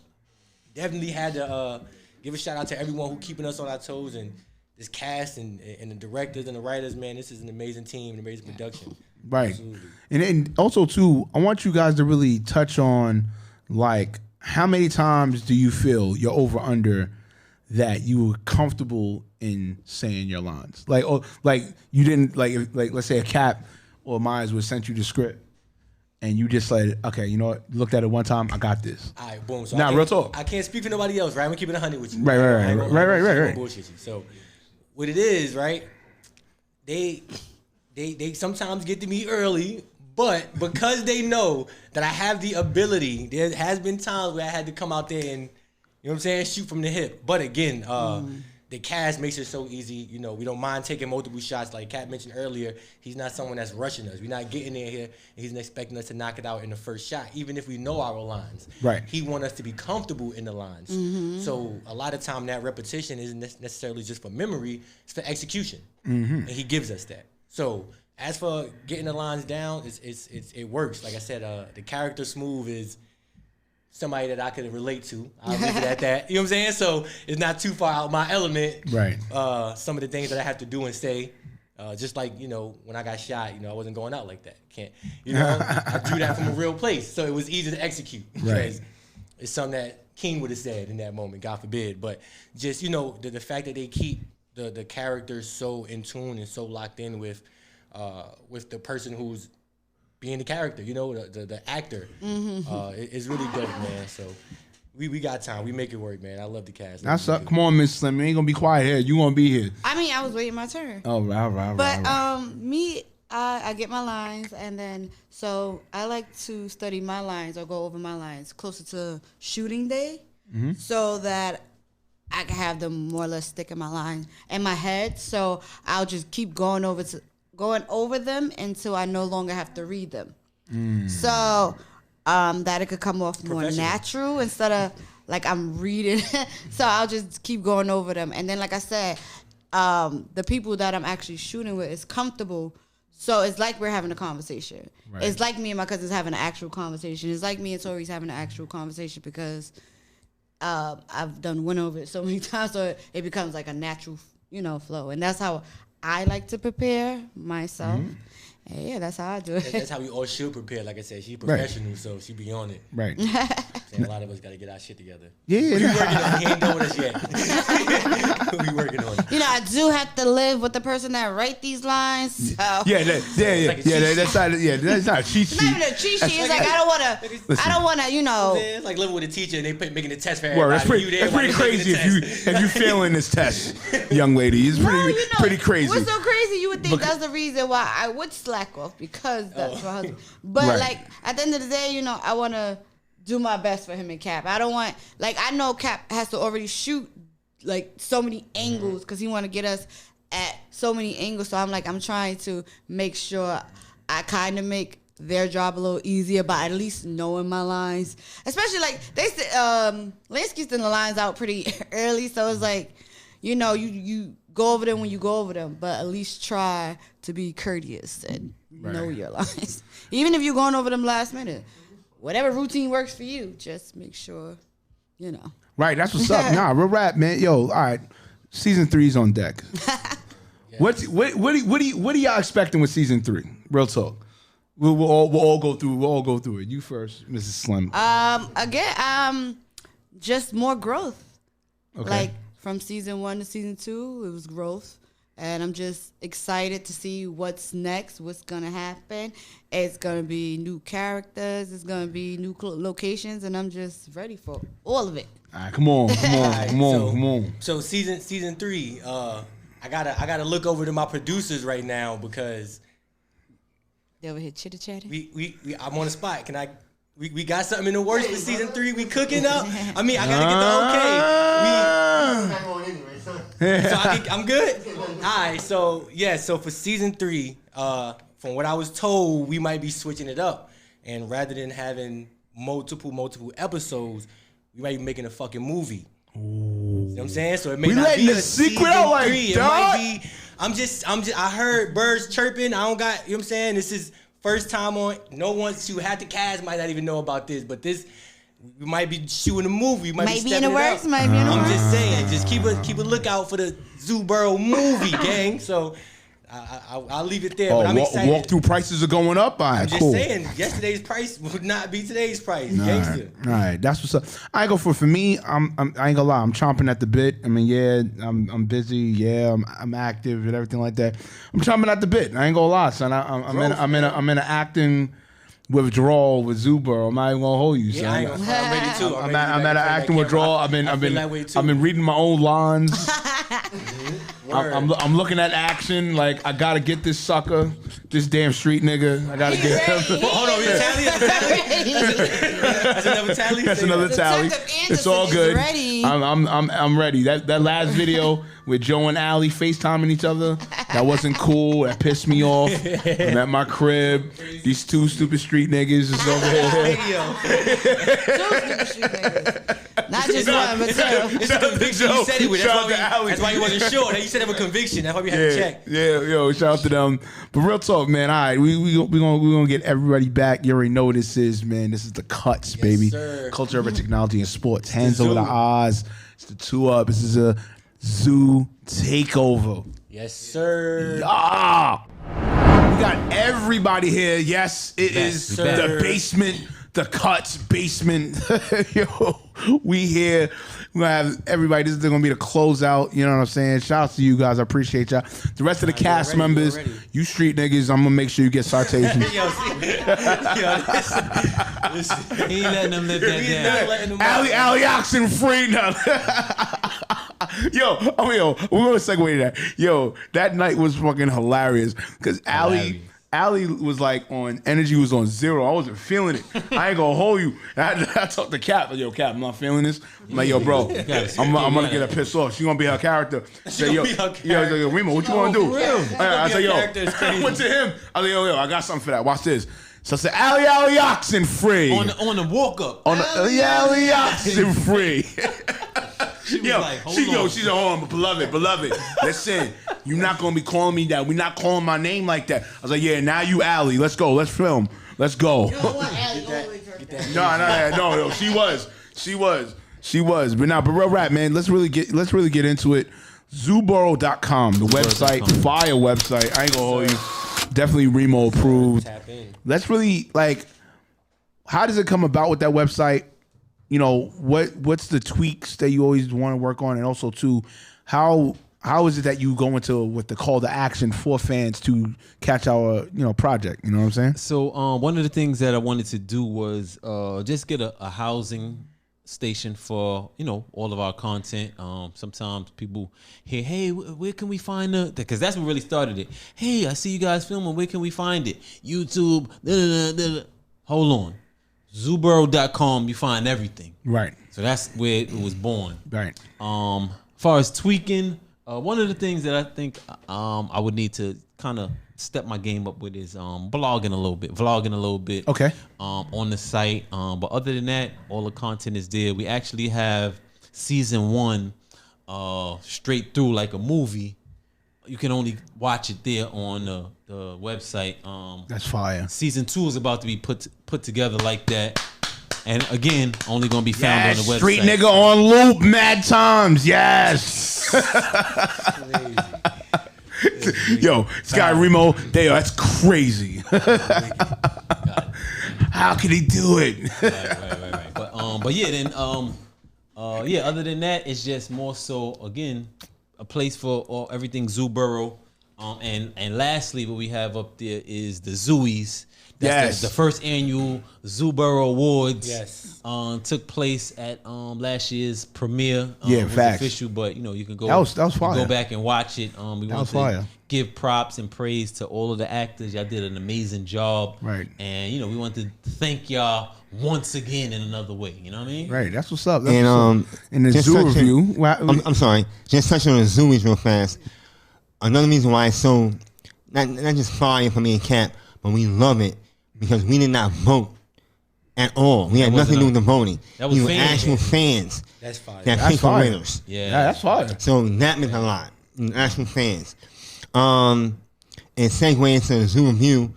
definitely had to give a shout out to everyone who keeping us on our toes and this cast and the directors and the writers. Man, this is an amazing team, an amazing production. Right. Absolutely. And also too, I want you guys to really touch on like how many times do you feel you're over under that you were comfortable in saying your lines? Like, or like you didn't like let's say a Cap or Myers would sent you the script and you just said, okay, you know what, looked at it one time, I got this. All right, boom. So Nah, I real can't- talk. I can't speak for nobody else, right? I'm keeping 100 with you. Right. I ain't gonna bullshit you. So what it is, right? They sometimes get to me early, but because they know that I have the ability, there has been times where I had to come out there and, you know what I'm saying, shoot from the hip. But again, the cast makes it so easy. You know, we don't mind taking multiple shots. Like Kat mentioned earlier, he's not someone that's rushing us. We're not getting in here and he's expecting us to knock it out in the first shot, even if we know our lines. Right. He wants us to be comfortable in the lines. So a lot of time that repetition isn't necessarily just for memory, it's for execution. And he gives us that. So as for getting the lines down, it works. Like I said, the character Smooth is somebody that I could relate to. I'll leave it at that. You know what I'm saying? So it's not too far out my element. Right. Some of the things that I have to do and say, just like, you know, when I got shot, you know, I wasn't going out like that. You know, I drew that from a real place. So it was easy to execute. Because it's something that King would have said in that moment, God forbid. But just, you know, the fact that they keep the characters so in tune and so locked in with the person who's being the character, you know, the actor. It's really dope, man. So we got time. We make it work, man. I love the cast. That's up. Come on, Miss Slim. You ain't gonna be quiet here. You gonna be here. I mean, I was waiting my turn. Oh, right. But I get my lines, and then so I like to study my lines or go over my lines closer to shooting day, so that I can have them more or less stick in my head. So I'll just keep going over them until I no longer have to read them. So that it could come off more natural instead of like I'm reading. So I'll just keep going over them. And then, like I said, the people that I'm actually shooting with is comfortable. So it's like we're having a conversation. Right. It's like me and my cousins having an actual conversation. It's like me and Tori's having an actual conversation because I've went over it so many times, so it becomes like a natural, flow. And that's how I like to prepare myself. And yeah, that's how I do it. That's how we all should prepare. Like I said, she's professional, so she be on it. Right. A lot of us got to get our shit together. Yeah. We working on it. He ain't done with us yet. We working on it. I do have to live with the person that write these lines. So. That's not a cheat sheet. It's not even a cheat sheet. It's like I don't wanna, It's like living with a teacher and they making a test for everybody. Well, that's pretty crazy if you failing this test, young lady. It's pretty crazy. What's so crazy? You would think that's the reason why I would slack off because that's my husband. But like at the end of the day, I want to do my best for him and Cap. I don't want I know Cap has to already shoot like so many angles because he want to get us at so many angles. So I'm trying to make sure I kind of make their job a little easier by at least knowing my lines. Especially they said Lansky's sending the lines out pretty early, so it's like you go over them when you go over them, but at least try to be courteous and know your lines. Even if you're going over them last minute, whatever routine works for you, just make sure, Right, that's what's up. Nah, real rap, man. Yo, all right, season 3's on deck. What are y'all expecting with season 3? Real talk. We'll all go through it. You first, Mrs. Slim. Again, just more growth. Okay. From season 1 to season 2, it was growth. And I'm just excited to see what's next, what's going to happen. It's going to be new characters. It's going to be new locations. And I'm just ready for all of it. All right, come on. So season 3, I gotta look over to my producers right now because they over here chitter-chatting? I'm on the spot. Can I... We got something in the works for season 3. We cooking up. I mean, I gotta get the okay. I'm good. All right, so for season 3, from what I was told, we might be switching it up, and rather than having multiple episodes, we might be making a fucking movie. You know what I'm saying? So it may We not letting be the a secret out like season 3. It that? might be. I'm just. I heard birds chirping. I don't got. You know what I'm saying? This is first time on. No one who had the cast might not even know about this, but this. We might be shooting a movie. We might Might be be in the stepping it works. up. Might be in the I'm works. just saying. Just keep a lookout for the Zoo Boro movie, gang. So I'll leave it there. But I'm excited. Walkthrough prices are going up. All right, I'm just cool. saying. Yesterday's price would not be today's price. All Gangster. right, that's what's up. I ain't go for me. I ain't gonna lie. I'm chomping at the bit. I mean, yeah, I'm busy. Yeah, I'm active and everything like that. I'm chomping at the bit. I ain't gonna lie, son. I'm in an acting withdrawal with Zubro. I'm not even gonna hold you, son. Yeah, I ain't gonna. I'm ready too. I'm at an acting withdrawal. I've been reading my own lines. I'm looking at action like I gotta get this sucker, this damn street nigga. I gotta get him. Hold on, that's another tally. That's another tally. It's all good. Ready. I'm ready. That last video with Joe and Allie FaceTiming each other, that wasn't cool. That pissed me off. I'm at my crib. These 2 stupid street niggas is over here. Not just one, but 2. It's a conviction. You said it with. That's why he wasn't sure. You said it with conviction. That's why we had to check. Yeah, yo, shout out to them. But real talk, man. All right, we gonna get everybody back. You already know what this is, man. This is the Cuts, baby. Sir. Culture, urban technology, and sports. Hands the over the Zoo. eyes. It's the 2 Up. This is a Zoo takeover. Yes, sir. Ah, we got everybody here. Yes, it is sir. the basement, the Cuts basement. Yo, we here. We're gonna have everybody. This is gonna be the closeout. You know what I'm saying? Shout out to you guys. I appreciate y'all. The rest of the cast ready, members, you're ready. you street niggas, I'm gonna make sure you get citations. Listen. He ain't letting them live that He's down. not letting them out. Allie Oxen free now. Yo, we're gonna segue to that. Yo, that night was fucking hilarious because Allie was like on energy was on 0. I wasn't feeling it. I ain't gonna hold you. I talked to Cap. Like, yo, Cap, I'm not feeling this. I'm like, yo, bro, I'm gonna get her pissed off. She gonna be her character. Say, yo, Reemo, what you wanna do? I said, yo, I went to him. I was like, yo, I got something for that. Watch this. So I said, Allie Oxen free. On the walk up. On the Allie Oxen free. She was like, hold on. She's on, beloved. Listen, you're not gonna be calling me that. We're not calling my name like that. I was like, yeah, now you Allie. Let's go. Let's film. Let's go. No. She was. But real rap, man. Let's really get into it. Zooboro.com, the website, fire website. I ain't gonna hold you. Definitely Reemo approved. Tap in. Let's really how does it come about with that website? You know, what's the tweaks that you always want to work on, and also too, how is it that you go into with the call to action for fans to catch our project? You know what I'm saying? So one of the things that I wanted to do was just get a housing station for all of our content. Sometimes people hear, hey, where can we find because that's what really started it. Hey, I see you guys filming. Where can we find it? YouTube. Hold on. Zooboro.com, you find everything. Right. So that's where it was born. Right. As far as tweaking, one of the things that I think I would need to kind of step my game up with is vlogging a little bit. Okay. On the site. But other than that, all the content is there. We actually have season 1 straight through like a movie. You can only watch it there on the website. That's fire. Season 2 is about to be put together like that. And again, only gonna be found on the website. Street nigga on loop, mad times. Yes. Yo, this guy Reemo, that's crazy. How can he do it? Right. But yeah, then other than that, it's just more so again a place for everything Zoo Boro. And lastly, what we have up there is the Zooies. That's the first annual Zoo Boro Awards. Yes. Took place at last year's premiere. Yeah, it was facts. official, but you can go. That was fire. Go back and watch it. We want to fire. give props and praise to all of the actors. Y'all did an amazing job. Right. And we want to thank y'all once again in another way. You know what I mean? Right. That's what's up. That's And what's up. In the just zoo touching- review. I'm sorry. Just touching on the Zoomies real fast. Another reason why it's so not just fire for me and Cap, but we love it because we did not vote at all. We had nothing to do with the voting. That was we were fans. actual fans That's fire. that That's picked the fire. winners. Yeah. Yeah, that's fire. So that meant a lot. Actual fans. And segue into the Zoo review.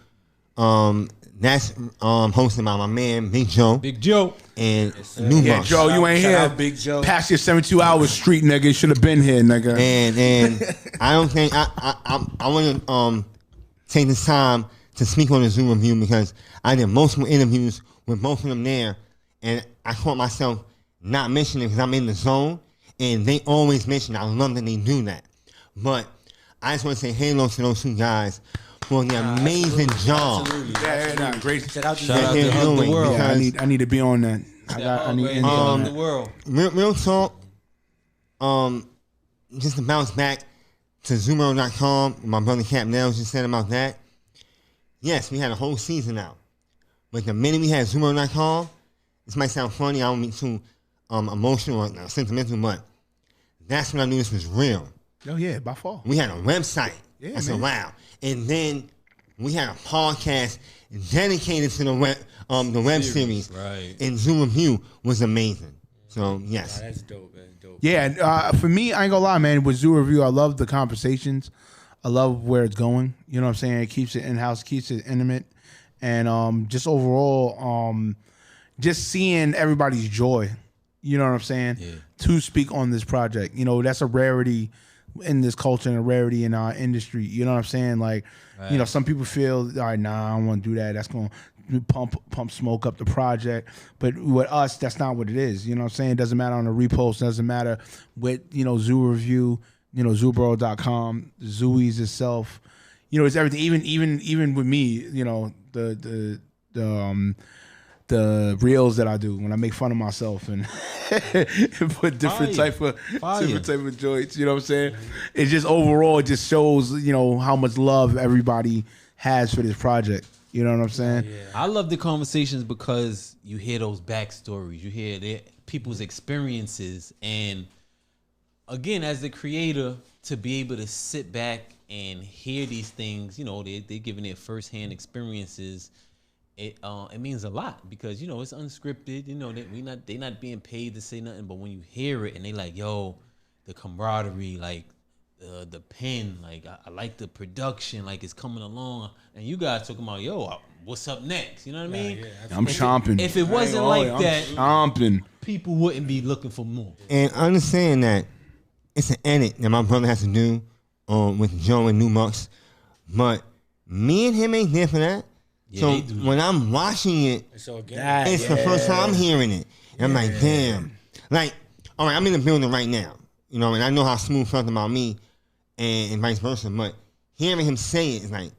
That's hosted by my man Big Joe Big Joe. and New Yeah, Bucks. Joe, you ain't Shout here. out Big Joe. Past your 72 hours street, nigga. Should have been here, nigga. And I don't think I want to take this time to speak on the Zoom review because I did multiple interviews with both of them there, and I caught myself not mentioning it because I'm in the zone, and they always mention it. I love that they do that. But I just want to say hello to those two guys for the amazing job Yeah, great. Shout out to Shout out they're to Hug the doing World. because I need to be on that. I need in input on the that. world. real talk, just to bounce back to Zoomer.com, my brother Cap Nails just said about that. Yes, we had a whole season out. But the minute we had Zoomer.com, this might sound funny, I don't mean too emotional or sentimental, but that's when I knew this was real. Oh yeah, by far. We had a website. Yeah, I said, man. wow. And then we had a podcast dedicated to the web series. Right. And Zoom Review was amazing. So, yes. That's dope. That's dope. Yeah, for me, I ain't gonna lie, man. With Zoo Review, I love the conversations. I love where it's going. You know what I'm saying? It keeps it in-house, keeps it intimate. And just overall, just seeing everybody's joy, you know what I'm saying, to speak on this project. You know, that's a rarity in this culture and a rarity in our industry. You know what I'm saying? Like, you know, some people feel, all right, nah, I don't want to do that. That's going to pump smoke up the project. But with us, that's not what it is. You know what I'm saying? It doesn't matter on the repost. It doesn't matter with, you know, Zoo Review, you know, zoobro.com, Zooey's itself. You know, it's everything. Even with me, you know, the reels that I do when I make fun of myself and put different type of joints. You know what I'm saying? It just overall, it just shows, you know, how much love everybody has for this project. You know what I'm saying? I love the conversations because you hear those backstories, you hear people's experiences, and again, as the creator, to be able to sit back and hear these things, you know, they're giving their firsthand experiences. It means a lot because, you know, it's unscripted. You know, they not being paid to say nothing, but when you hear it and they like, yo, the camaraderie, like the pen, like I like the production, like it's coming along, and you guys talking about, yo, what's up next? You know what I mean? I'm chomping. If it wasn't like that, chomping. people wouldn't be looking for more. And understand that it's an edit that my brother has to do with Joe and New Bucks. But me and him ain't there for that. Yeah, so they do. when I'm watching it, So again, it's the first time I'm hearing it. And I'm like, damn. Like, all right, I'm in the building right now. You know, and I know how Smooth felt about me and vice versa. But hearing him say it is like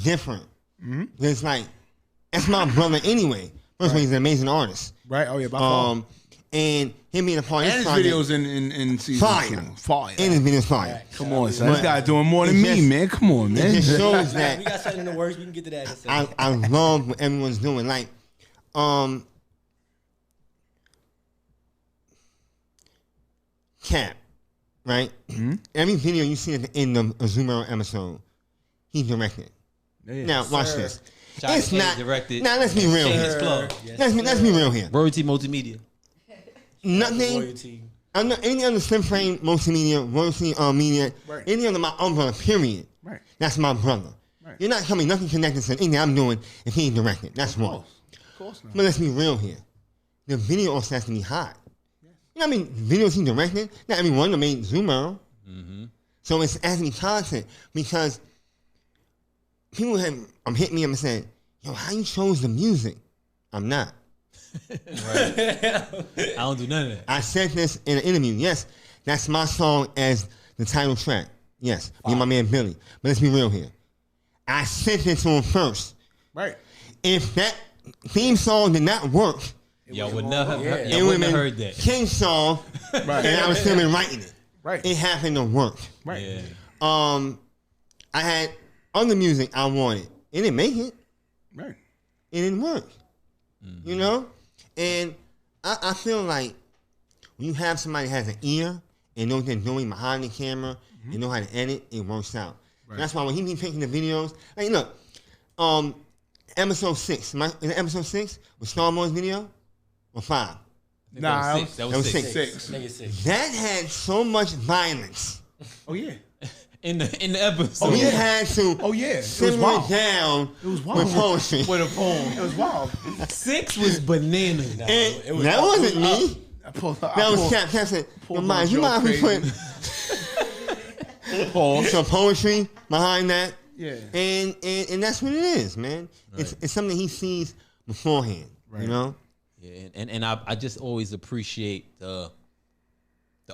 different. Mm-hmm. It's like, that's my brother anyway. First of all, he's an amazing artist. Right? Oh, yeah, by far. And him being a part of And this his project, videos in season fire. 2. Fire. And his videos fire. Come on, son. But This guy doing more than it me, just- man. Come on, It man. just shows we that got something in the works. We can get to that in a second. I love what everyone's doing. Like, Cap, right? Mm-hmm. Every video you see at the end of a Zoomer episode, he directed. Yeah. Now, watch this. Shot It's K not. directed. Now, let's be real Shameless here. plug. Let's be real here. Royalty Multimedia. Nothing. Loyalty. I'm not any other slim frame multimedia, royalty media, Right. any other my umbrella. Period. Right. That's my brother. Right. You're not coming nothing connected to anything I'm doing if he ain't directed. That's wrong. Of course not. But let's be real here. The video also has to be hot. You know what I mean? Videos he directed, not every one of them ain't Zoomer. Mm-hmm. So it's has to be content because people have hit me up and saying, yo, how you chose the music? I'm not. I don't do none of that. I said this in an interview. Yes, that's my song as the title track. Yes, me and my man Billy. But let's be real here. I sent it to him first. Right. If that theme song did not work, Y'all would never have it y'all would wouldn't have have been heard that. King's song, and I was still been writing it. Right. It happened to work. Right. Yeah. I had other music I wanted. It didn't make it. Right. It didn't work. You know? And I feel like when you have somebody that has an ear and knows what they're doing behind the camera and know how to edit, it works out. Right. That's why when he be taking the videos, like look, episode 6. Is it episode 6 with Star Wars video? Or 5? Nah, that was 6. That had so much violence. Oh yeah. In the episode. We had to simmer it down with poetry. With a poem. It was wild. 6 was bananas. And that wasn't me. That was Cap. Cap said, you mind if we put some poetry behind that? Yeah. And that's what it is, man. Right. It's something he sees beforehand, you know? Yeah, and I just always appreciate the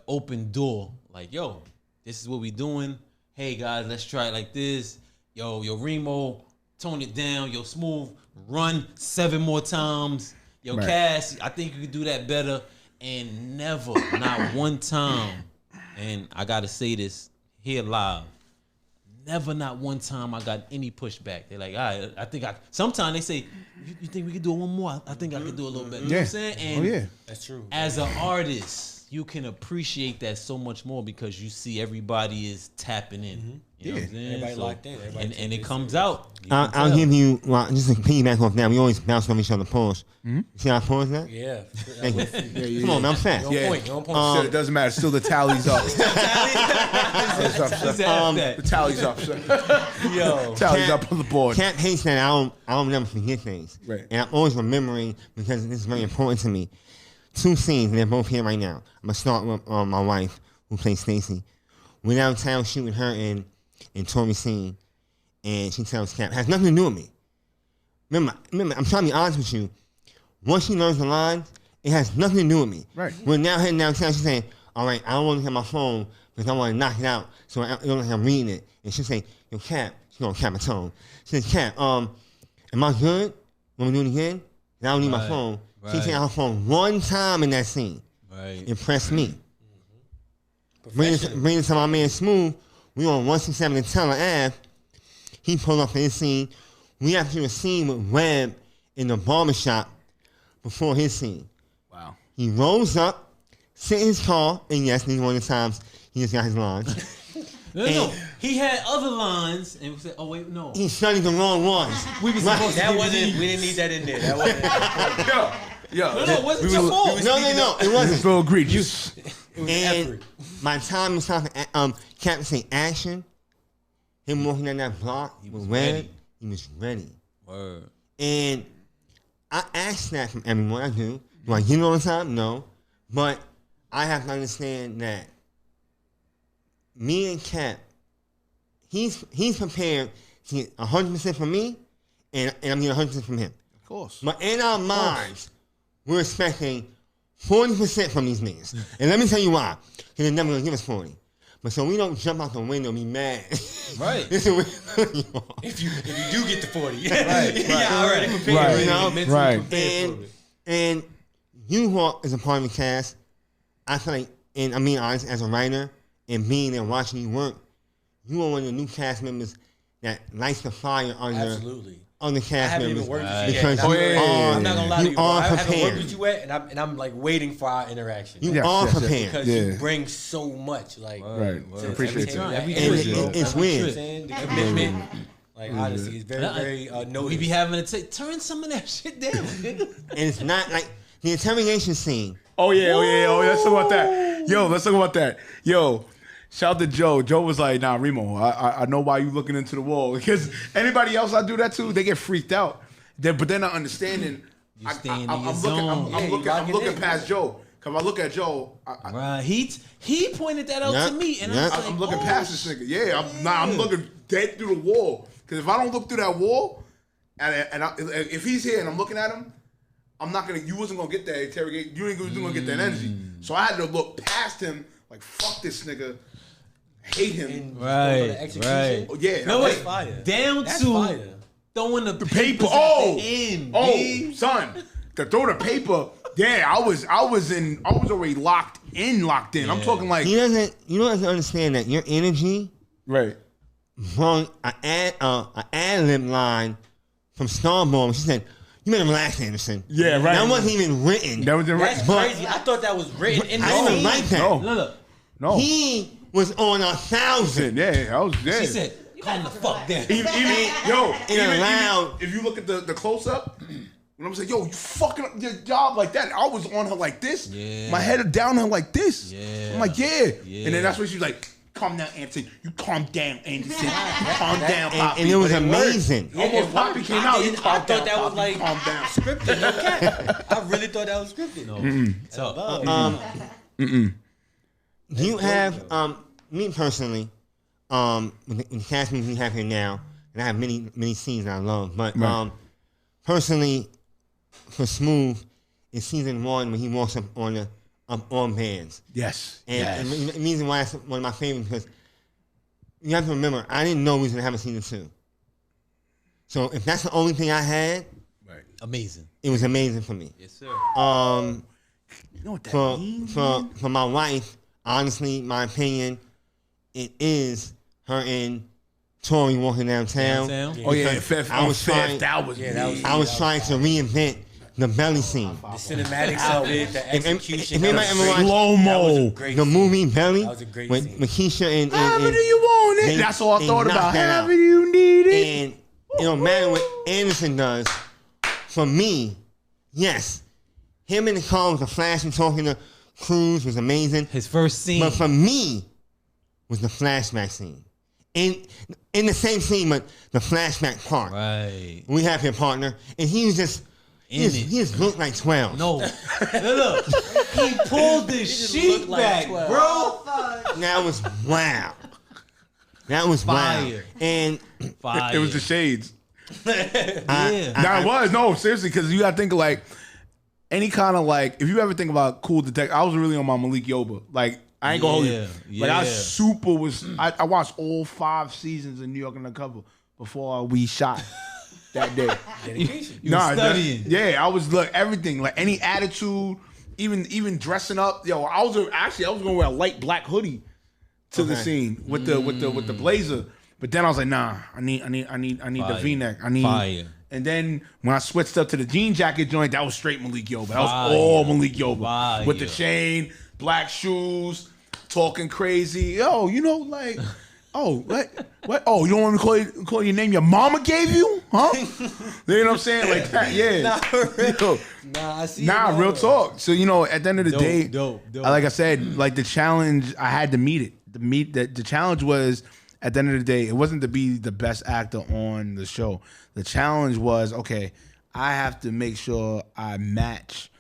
open door. Like, yo, this is what we doing. Hey guys, let's try it like this. Yo, Reemo, tone it down. Yo, Smooth, run 7 more times. Yo, Cass, I think you could do that better. And never, not one time, and I gotta say this here live, never not one time I got any pushback. They're like, all right, I think sometimes they say, you think we could do it one more? I think I could do it a little better. You know what I'm saying? And that's true. As an artist, you can appreciate that so much more because you see everybody is tapping in. You know what I'm saying? Everybody locked in. And it comes out. I'll give you, just to piggyback off that, we always bounce off each other pause. You see how I pause that? Yeah. Come on, man, I'm fast. You're on point. It doesn't matter. Still the tally's up. The tally's up, sir. Yo. Tally's up on the board. Cap hates that I don't never forget things. Right. And I'm always remembering because this is very important to me. 2 scenes, and they're both here right now. I'm going to start with my wife, who plays Stacy. We're downtown shooting her in Tori's scene, and she tells Cap, has nothing to do with me. Remember, I'm trying to be honest with you. Once she learns the lines, it has nothing to do with me. Right. We're now heading downtown. She's saying, all right, I don't want to look at my phone because I want to knock it out so I don't like I'm reading it. And she'll say, yo, Cap, she's going to cap my tone. She says, Cap, am I good? Want me to do it again? I don't need my phone. She take out her phone 1 time in that scene. Right. Impressed me. Bring it to my man Smooth. We on 167 in Teller Ave. He pulled up for his scene. We have to do a scene with Webb in the barbershop before his scene. Wow. He rolls up, sit in his car, and yes, these one of the times he just got his lines. No. He had other lines, and we said, "Oh wait, no." He studied the wrong ones. We was supposed to. We didn't need that in there. That wasn't. No, it wasn't your fault. No, it wasn't. So egregious. It was And effort. my time was talking. Captain say action. Him walking down that block with Webb. He was ready. Word. And I ask that from everyone. I do. Do I get it all the time? No. But I have to understand that me and Cap, he's prepared to get 100% from me, and I'm getting 100% from him. Of course. But in our minds, we're expecting 40% from these niggas. And let me tell you why. Because they're never going to give us 40. But so we don't jump out the window and be mad. Right. This is what If you do get the 40, Right. already prepared. Right. You know? Right. And U-Hawk is a part of the cast. I feel like, and I mean honest, as a writer and being there watching you work, you are one of the new cast members that lights the fire on Absolutely. on the I cast haven't members even worked with you because yet. I'm not gonna lie to you you, bro. I are haven't worked prepared. with you yet, and I'm like waiting for our interaction. You Yes, are yes, yes. prepared. Because Yeah. you bring so much, like Right. to Appreciate every that. Every time. trip, And it's you know weird. what I'm saying? The commitment, like honestly, it's very We noticed. be having to turn some of that shit down. And it's not like the interrogation scene. Oh yeah. Let's talk about that. Let's talk about that. Shout out to Joe. Joe was like, nah, Reemo, I know why you looking into the wall. Because anybody else I do that to, they get freaked out. But they're not understanding. You staying in I'm your looking, zone. I'm looking past Joe. Because I look at Joe. Right. He pointed that out Yep. to me, and Yep. I was like, I'm looking oh, past this nigga. Yeah, I'm looking dead through the wall. Because if I don't look through that wall, if he's here and I'm looking at him, I'm not gonna. You wasn't gonna get that interrogation. You ain't gonna get that energy. So I had to look past him. Like fuck this nigga. Hate him. Right. Execution. Oh, yeah. No That's wait. fire. Down That's to fire. throwing the Paper. papers at the end. B. Son. To throw the paper. Yeah, I was already locked in. I'm talking like You don't understand that your energy right. from an ad lib line from Starborn. She said, You better relax, Anderson. Yeah, right. That wasn't even written. That was That's but crazy. I thought that was written in the I didn't scene. like that. No. Look. no. He was on 1,000. Yeah, I was there. She said, calm the fuck down. Even allowed- if you look at the close up, when I was like, yo, you fucking up your job like that. I was on her like this. Yeah. My head down her like this. Yeah. I'm like, yeah. Yeah. And then that's when she was like, calm down, Anderson. You calm down, Anderson. Calm down, Poppy. And it was But amazing. Yeah, Almost it Poppy worked. came I out. didn't- You calm I thought down, that was Poppy. like Calm down. scripted. No cap. I really thought that was scripted. So, Do you have, me personally, with the cast members we have here now, and I have many scenes I love, but Right. personally, for Smooth, it's season 1 when he walks up on the armbands. Yes. And yes. the reason why it's one of my favorites because you have to remember, I didn't know we was going to have a season 2. So if that's the only thing I had, Right. amazing. it was amazing for me. Yes, sir. You know what that means? For my wife, honestly, my opinion, it is her and Tori walking downtown. Oh yeah, Because Fifth. I was trying. That was Yeah, that was- I was trying to reinvent the belly scene. The cinematics of it, the If execution. anybody that was ever great. watched slow That was a mo. great the scene. movie Belly That was a great with scene. Keisha and However do you want it? they- That's all I they thought about. knocked that out. However you need it. And it don't matter what Anderson does. For me, yes, him in the car with the flash and talking to Cruz was amazing. His first scene. But for me, was the flashback scene. In the same scene, but the flashback part. Right. We have your partner, and he was just, In it. he just looked like 12. No. Look. He pulled the sheet looked like back, 12. bro. That was wow. That was wow. Fire. And Fire. It was the shades. Yeah. Nah, it was. No, seriously, because you got to think of like any kind of like, if you ever think about cool detective, I was really on my Malik Yoba. Like, I ain't gonna hold you. Like, I Yeah. I watched all 5 seasons of New York Undercover before we shot that day. Dedication. You was studying. I was like everything, like any attitude, even dressing up. Yo, I was gonna wear a light black hoodie to the Okay. scene with the blazer. But then I was like, nah, I need the Fire. V-neck. I need Fire. And then when I switched up to the jean jacket joint, that was straight Malik Yoba. That was Fire. all Malik Yoba. Fire. With the chain, black shoes, talking crazy. Yo, you know, like, oh, what? Oh, you don't want me to call your name your mama gave you? Huh? You know what I'm saying? Like that, yeah. Nah, I see. Nah, it real now. talk. So, you know, at the end of the Dope, day, dope. like I said, like the challenge, I had to meet it. The challenge was, at the end of the day, it wasn't to be the best actor on the show. The challenge was, okay, I have to make sure I match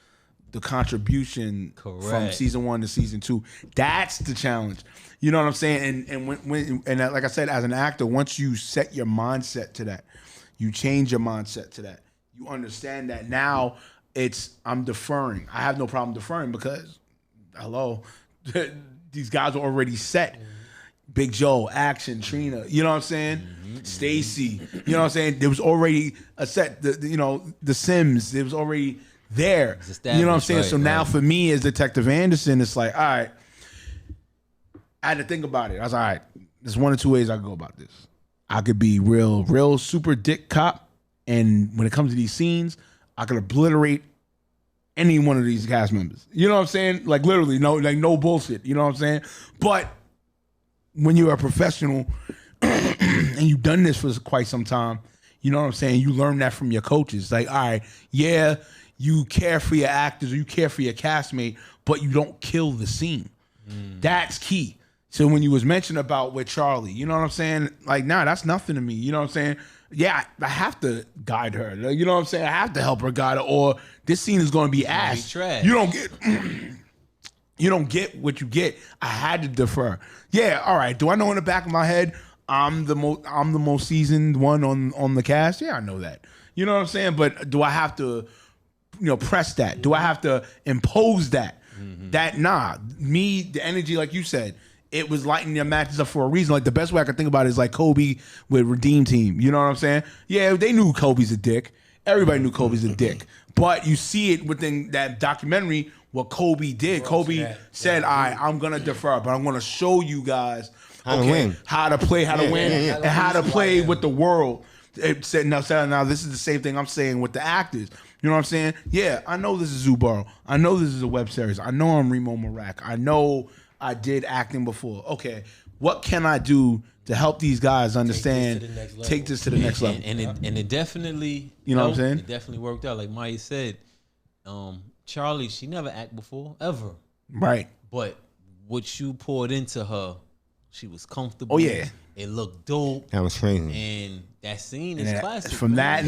the contribution from Correct. season 1 to season 2. That's the challenge. You know what I'm saying? And like I said, as an actor, once you set your mindset to that, you change your mindset to that. You understand that now I'm deferring. I have no problem deferring because, hello, these guys are already set. Big Joe, Action, Trina, you know what I'm saying? Stacy, you know what I'm saying? There was already a set, the Sims, it was already there. You know what I'm saying? Right, So now right. for me as Detective Anderson, it's like, all right, I had to think about it. I was like, all right, there's 1 or 2 ways I could go about this. I could be real super dick cop, and when it comes to these scenes, I could obliterate any one of these cast members. You know what I'm saying? Like literally, no bullshit. You know what I'm saying? But when you're a professional and you've done this for quite some time, you know what I'm saying? You learn that from your coaches. Like, all right, yeah, you care for your actors or you care for your castmate, but you don't kill the scene. That's key. So when you was mentioning about with Charlie, you know what I'm saying? Like, nah, that's nothing to me. You know what I'm saying? Yeah, I have to guide her. You know what I'm saying? I have to help her guide her, or this scene is going to be ass. trash. You don't get... You don't get what you get. I had to defer. Yeah, all right. Do I know in the back of my head I'm the most seasoned one on the cast? Yeah, I know that. You know what I'm saying? But do I have to, press that? Do I have to impose that? Me, the energy, like you said, it was lighting their matches up for a reason. Like the best way I can think about it is like Kobe with Redeem Team. You know what I'm saying? Yeah, they knew Kobe's a dick. Everybody knew Kobe's a dick. But you see it within that documentary, what Kobe did. Kobe said, all right, I'm going to defer, but I'm going to show you guys How to win. how to play, how to win, and how to play with the world. It said, now this is the same thing I'm saying with the actors. You know what I'm saying? Yeah, I know this is Boro. I know this is a web series. I know I'm Reemomeerak. I know I did acting before. Okay, what can I do to help these guys understand? Take this to the next level. And it definitely, you know what I'm saying? It definitely worked out. Like Maya said, Charlie, she never acted before ever. Right. But what you poured into her, she was comfortable. Oh yeah. It looked dope. That was crazy. And that scene is classic. From that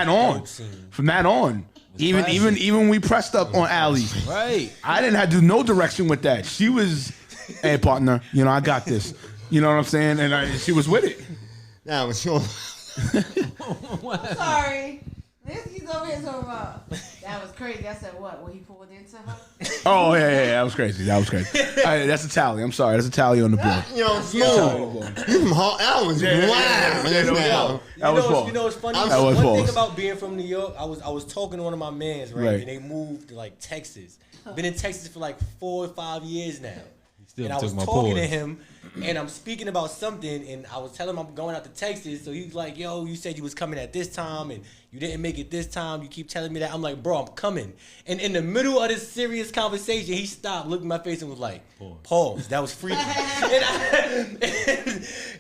on. Even we pressed up on Allie. Right. I didn't have to do no direction with that. She was, hey partner, you know, I got this. You know what I'm saying? And she was with it. That was sure. Sorry. He's over here talking about. That was crazy. I said what? When he pulled into her? Oh yeah, that was crazy. That's a tally. I'm sorry. That's a tally on the board. Yo, smooth. You from Hall? That was wow. That was Paul. You know what's funny? That was One thing about being from New York, I was talking to one of my mans, right? And they moved to like Texas. Been in Texas for like 4 or 5 years now. And I was talking to him, and I'm speaking about something, and I was telling him I'm going out to Texas. So he's like, yo, you said you was coming at this time, and you didn't make it this time. You keep telling me that. I'm like, bro, I'm coming. And in the middle of this serious conversation, he stopped, looked in my face, and was like, pause. That was freaky.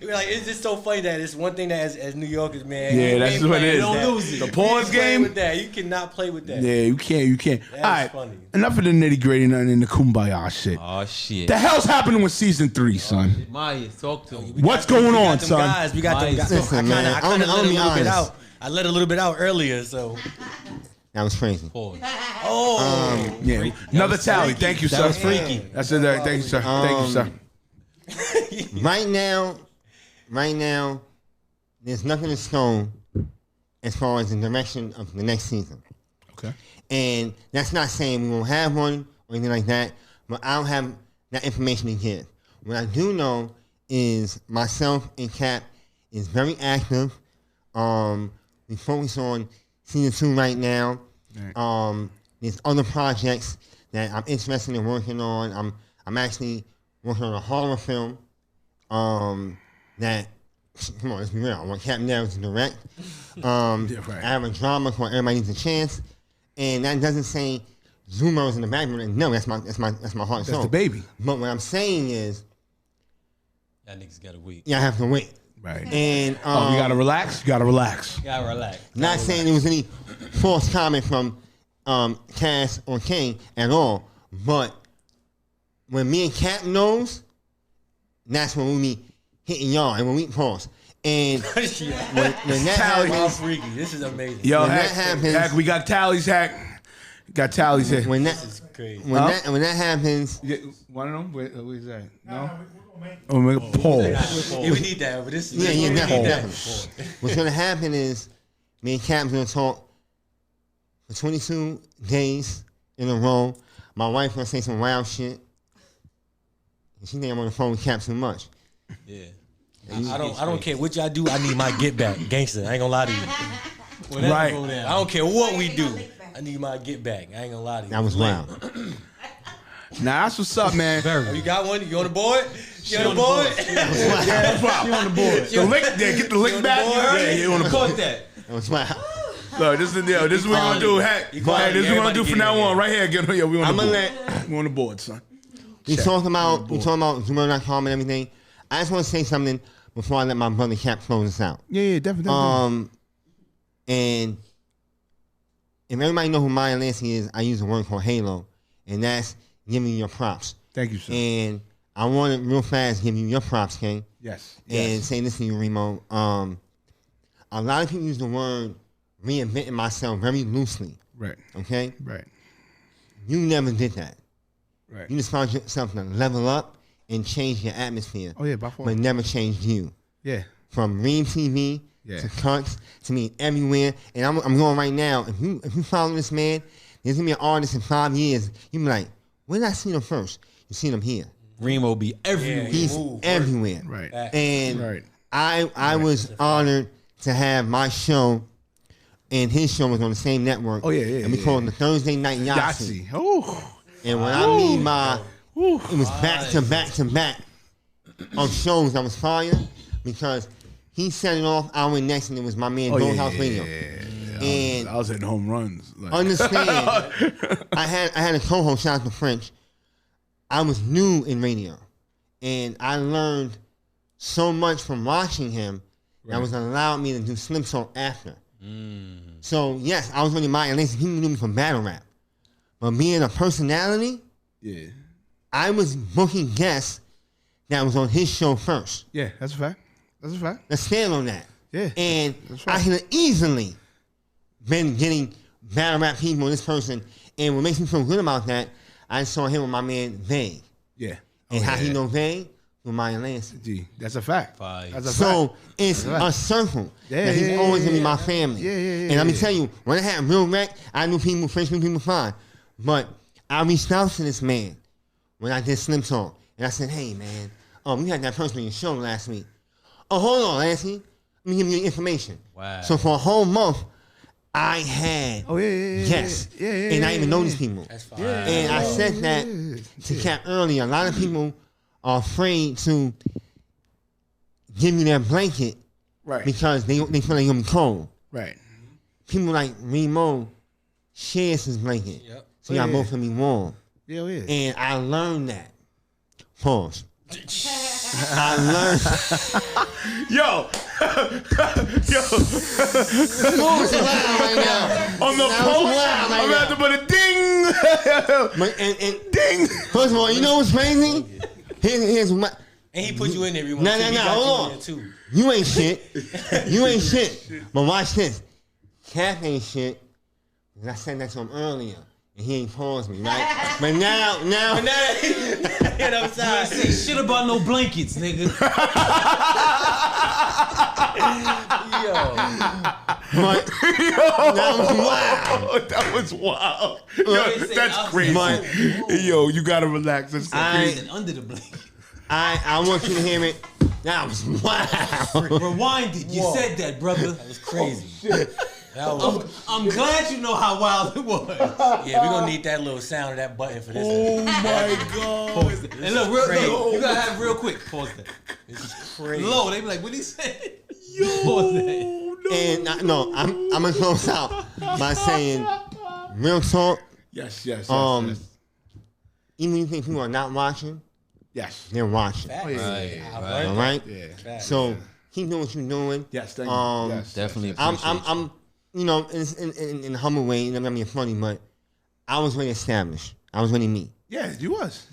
Like, it's just so funny that it's one thing that as New Yorkers, man. Yeah, that's what it is. Don't lose it. The pause game. With that. You cannot play with that. Yeah, you can't. That's all right, funny. Enough of the nitty gritty and the kumbaya shit. Oh shit. The hell's happening with season 3, son? Maya, talk to him. What's going on, son? Guys, we got them guys. Listen, man, I kind of let a little bit honest. out. I let a little bit out earlier, so. That was crazy. Pause. Oh. Yeah, another tally. Thank you, sir. That was freaky. That's it. Thank you, sir. Thank you, sir. Right now, there's nothing in stone as far as the direction of the next season. Okay. And that's not saying we won't have one or anything like that, but I don't have that information to give. What I do know is myself and Cap is very active. We focus on season 2 right now. Right. There's other projects that I'm interested in working on. I'm actually working on a horror film. That, come on, let's be real. I want Cap Nell to direct. I have a drama called Everybody Needs a Chance, and that doesn't say Zoomers in the background. No, that's my heart and soul. That's the baby. But what I'm saying is, That niggas gotta wait. yeah, I have to wait. Right. And you gotta relax. You gotta relax. Gotta relax. Not saying there was any false comment from Cass or Kane at all, but when me and Cap knows, that's when we be hitting y'all and when we pause. And when that happens, Freaky. This is amazing. Yo, when Hack, that happens, Hack, we got tallies, Hack. Got tallies here. when that This is crazy. when that happens, Yeah, one of them? Where's that? No? Oh, make a pause. Yeah, we need that, but this is yeah, definitely. What's gonna happen is me and Cap's gonna talk for 22 days in a row. My wife gonna say some wild shit. And she think I'm on the phone with Cap too much. Yeah. I don't care what y'all do. I need my get back, gangster. I ain't gonna lie to you. Right. I don't care what we do. I need my get back. I ain't gonna lie to you. That was wild. Nah, that's what's up, man. Oh, you got one? You on the board? You on the board? Yeah, no problem. on the board. The lick, get the lick back. Yeah, you on the board. Caught that. That was wild. Look, this is what we're gonna do. Hack. Hey, this is what we're gonna do from now on. Right here. We on the board. We on the board, son. We talking about Zoomer.com and everything. I just want to say something before I let my brother Cap close this out. Yeah, definitely. And if everybody know who Maya Lancey is, I use a word called halo, and that's giving you your props. Thank you, sir. And I want to real fast give you your props, King. Yes. And say this to you, Reemo. A lot of people use the word reinventing myself very loosely. Right. Okay? Right. You never did that. Right. You just found yourself to level up and change your atmosphere. Oh yeah, by far. But never changed you. Yeah. From Reem TV Yeah. to Cuts to me everywhere. And I'm going right now. If you follow this man, there's gonna be an artist in 5 years. You be like, where did I see him first? You seen him here. Reemo be everywhere. He's everywhere. Right. And Right. I was honored to have my show and his show was on the same network. Oh, yeah. And we called it the Thursday Night Yahtzee. Yahtzee. Oh. And when I mean it was back to back of shows that was fire because He set it off. I went next, and it was my man House Radio. And I was hitting home runs. Like. Understand, I had a co-host, shout out to French. I was new in radio, and I learned so much from watching him that was allowed me to do Slim Song after. So yes, I was really my Atlanta. People knew me from battle rap, but being a personality, I was booking guests that was on his show first. Yeah, that's a fact. That's a fact. Let's stand on that. Yeah, and I could have easily been getting battle rap people on this person, and what makes me feel good about that, I saw him with my man Vague. Yeah, and how he know Vague with my Lance. Gee, that's a fact. That's a fact. It's a circle. Yeah, he's always gonna be my family. And let me tell you, when I had Real Rec, I knew people, French people fine, but I reached out to this man when I did Slim Song, and I said, "Hey man, we had that person on your show last week. Oh, hold on, Lancey. Let me give you information." Wow. So for a whole month, I had guests, and I even know these people. That's fine. And I said that to Cap earlier. A lot of people are afraid to give you their blanket, right? Because they feel like you're gonna be cold, right? People like Reemo shares his blanket, so y'all both gonna be warm. Yeah. And I learned that. Pause. I learned. Yo. Who's loud right now? On the phone, I'm about to put a ding. and ding. First of all, you know what's crazy? Here's what. And he put you in there. No, hold on. You ain't shit. You ain't shit. But watch this. Cap ain't shit. I said that to him earlier. And he ain't paused me, right? But now. Hit upside. Say shit about no blankets, nigga. Yo. But, wow. That was wild. Yo, that's crazy. Yo, you gotta relax. That's so crazy. Under the blanket. I want you to hear it. That was wow. Rewind it. You said that, brother. That was crazy. I'm glad you know how wild it was. Yeah, we're gonna need that little sound of that button for this. Oh my god. And look, you gotta have real quick. Pause that. This is crazy. Low, they be like, what he say? Yo, pause that. And I'm gonna close out by saying, real talk. Yes. Even you think people are not watching, they're watching. Right. All right. Yeah. So keep doing what you're doing. Yes. Thank you. Yes, definitely. I'm in a humble way. I'm not being funny, but I was really established. I was really me. Yeah, you was.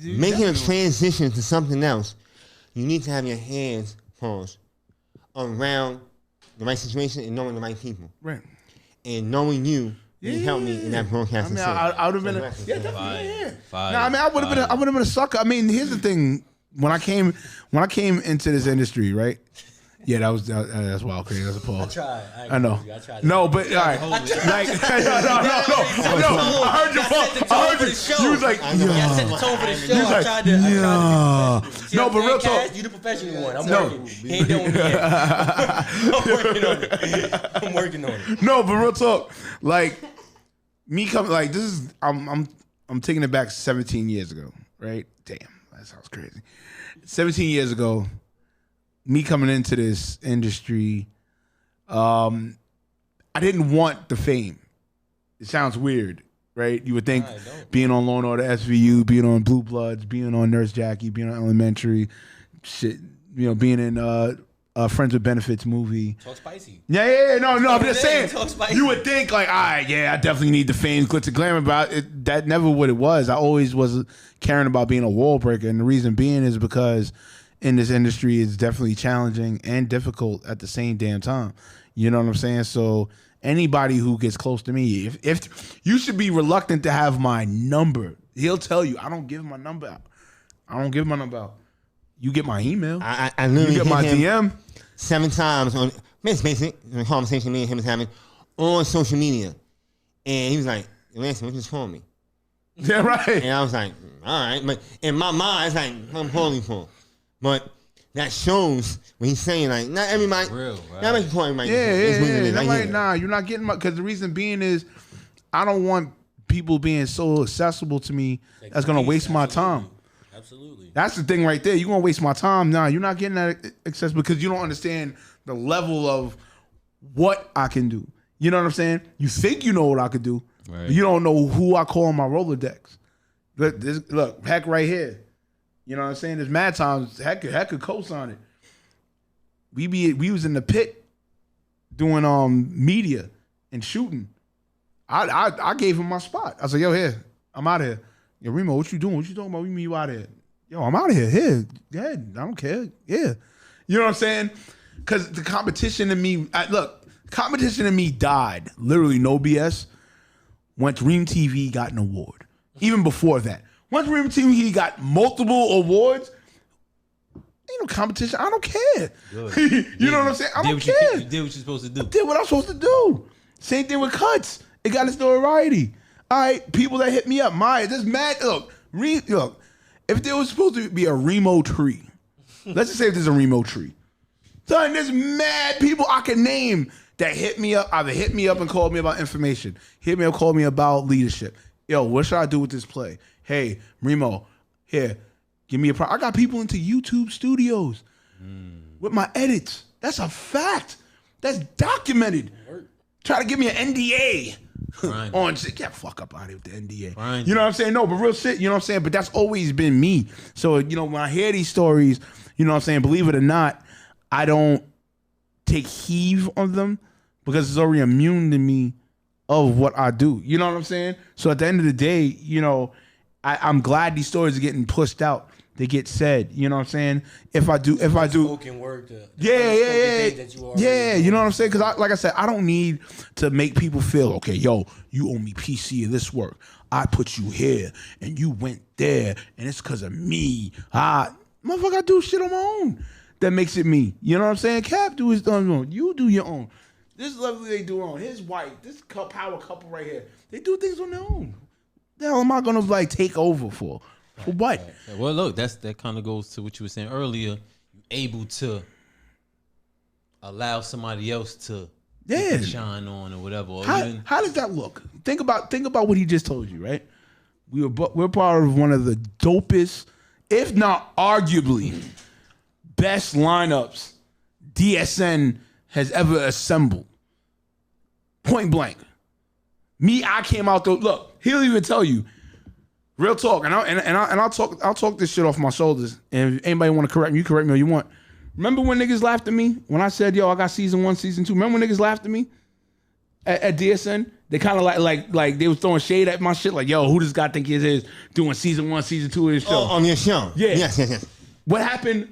Making a transition to something else, you need to have your hands around the right situation and knowing the right people. Right. And knowing you helped me in that broadcasting. I would have been I would have been a sucker. I mean, here's the thing. When I came into this industry, right? Yeah, that's wild, crazy. That's a pause. I know. No, but all right. No. I heard your pause. I heard you. You was like, I set the tone for the show. I tried to. No, but real talk. You the professional one. I'm working. He ain't doing it yet. I'm working on it. No, but real talk. Like me coming, like this is. I'm taking it back 17 years ago, right? Damn, that sounds crazy. 17 years ago. Me coming into this industry, I didn't want the fame. It sounds weird, right? You would think being on Law & Order SVU, being on Blue Bloods, being on Nurse Jackie, being on Elementary, shit, being in Friends with Benefits movie. Talk spicy. Yeah. No, I'm just saying. You would think like, all right, I definitely need the fame, glitz and glamour, but that never what it was. I always was caring about being a wall breaker, and the reason being is because in this industry, it's definitely challenging and difficult at the same damn time. You know what I'm saying? So anybody who gets close to me, if you should be reluctant to have my number, he'll tell you, I don't give my number out. You get my email. I literally you get my DM 7 times on basically the conversation me and him was having on social media, and he was like, "Lance, what you just call me?" Yeah, right. And I was like, "All right," but in my mind, it's like, "I'm calling for." But that shows when he's saying like, not everybody. Real, right? Not everybody point right. Yeah. Nah, you're not getting my. Because the reason being is, I don't want people being so accessible to me that's gonna waste my time. Absolutely. That's the thing right there. You're gonna waste my time. Nah, you're not getting that access because you don't understand the level of what I can do. You know what I'm saying? You think you know what I could do, Right. but you don't know who I call on my Rolodex. Look, Heck right here. You know what I'm saying? There's mad times Heck could co-sign it. We was in the pit doing media and shooting. I gave him my spot. I said, yo, here, I'm out of here. Yo, Reemo, what you doing? What you talking about? We meet you out of here. Yo, I'm out of here. Here. Yeah, I don't care. Yeah. You know what I'm saying? Because the competition in me, competition in me died. Literally, no BS. Once Reem TV got an award. Even before that. Once Reem TV got multiple awards, ain't no competition. I don't care. You know what I'm saying? I don't care. You did what you're supposed to do. I did what I'm supposed to do. Same thing with cuts. It got its notoriety. All right, people that hit me up, this mad, look, if there was supposed to be a Reemo tree, let's just say if there's a Reemo tree, son, there's mad people I can name that hit me up, either hit me up and called me about information, hit me up, called me about leadership. Yo, what should I do with this play? Hey, Reemo, here, give me I got people into YouTube studios with my edits. That's a fact. That's documented. Try to give me an NDA on shit. Get fuck up out of here with the NDA. You know what I'm saying? No, but real shit, you know what I'm saying? But that's always been me. So, you know, when I hear these stories, you know what I'm saying? Believe it or not, I don't take heave on them because it's already immune to me of what I do. You know what I'm saying? So at the end of the day, you know, I'm glad these stories are getting pushed out. They get said. You know what I'm saying? If I do, spoken word. Yeah. You know what I'm saying? Because like I said, I don't need to make people feel okay. Yo, you owe me PC of this work. I put you here and you went there, and it's because of me. Motherfucker, I do shit on my own. That makes it me. You know what I'm saying? Cap do his own. You do your own. This lovely they do on his wife. This power couple right here. They do things on their own. The hell am I gonna like take over for? For what? Right. Well, look, that kind of goes to what you were saying earlier. You're able to allow somebody else to shine on or whatever. Or how does that look? Think about what he just told you, right? We're part of one of the dopest, if not arguably best lineups DSN has ever assembled. Point blank. I came out there. Look, he'll even tell you. Real talk, and I'll talk this shit off my shoulders. And if anybody want to correct me, you correct me all you want. Remember when niggas laughed at me when I said, "Yo, I got season 1, season 2." Remember when niggas laughed at me at DSN? They kind of like they was throwing shade at my shit, like, "Yo, who does God think he is doing season 1, season 2 of this show?" On your show, yeah, yes. What happened?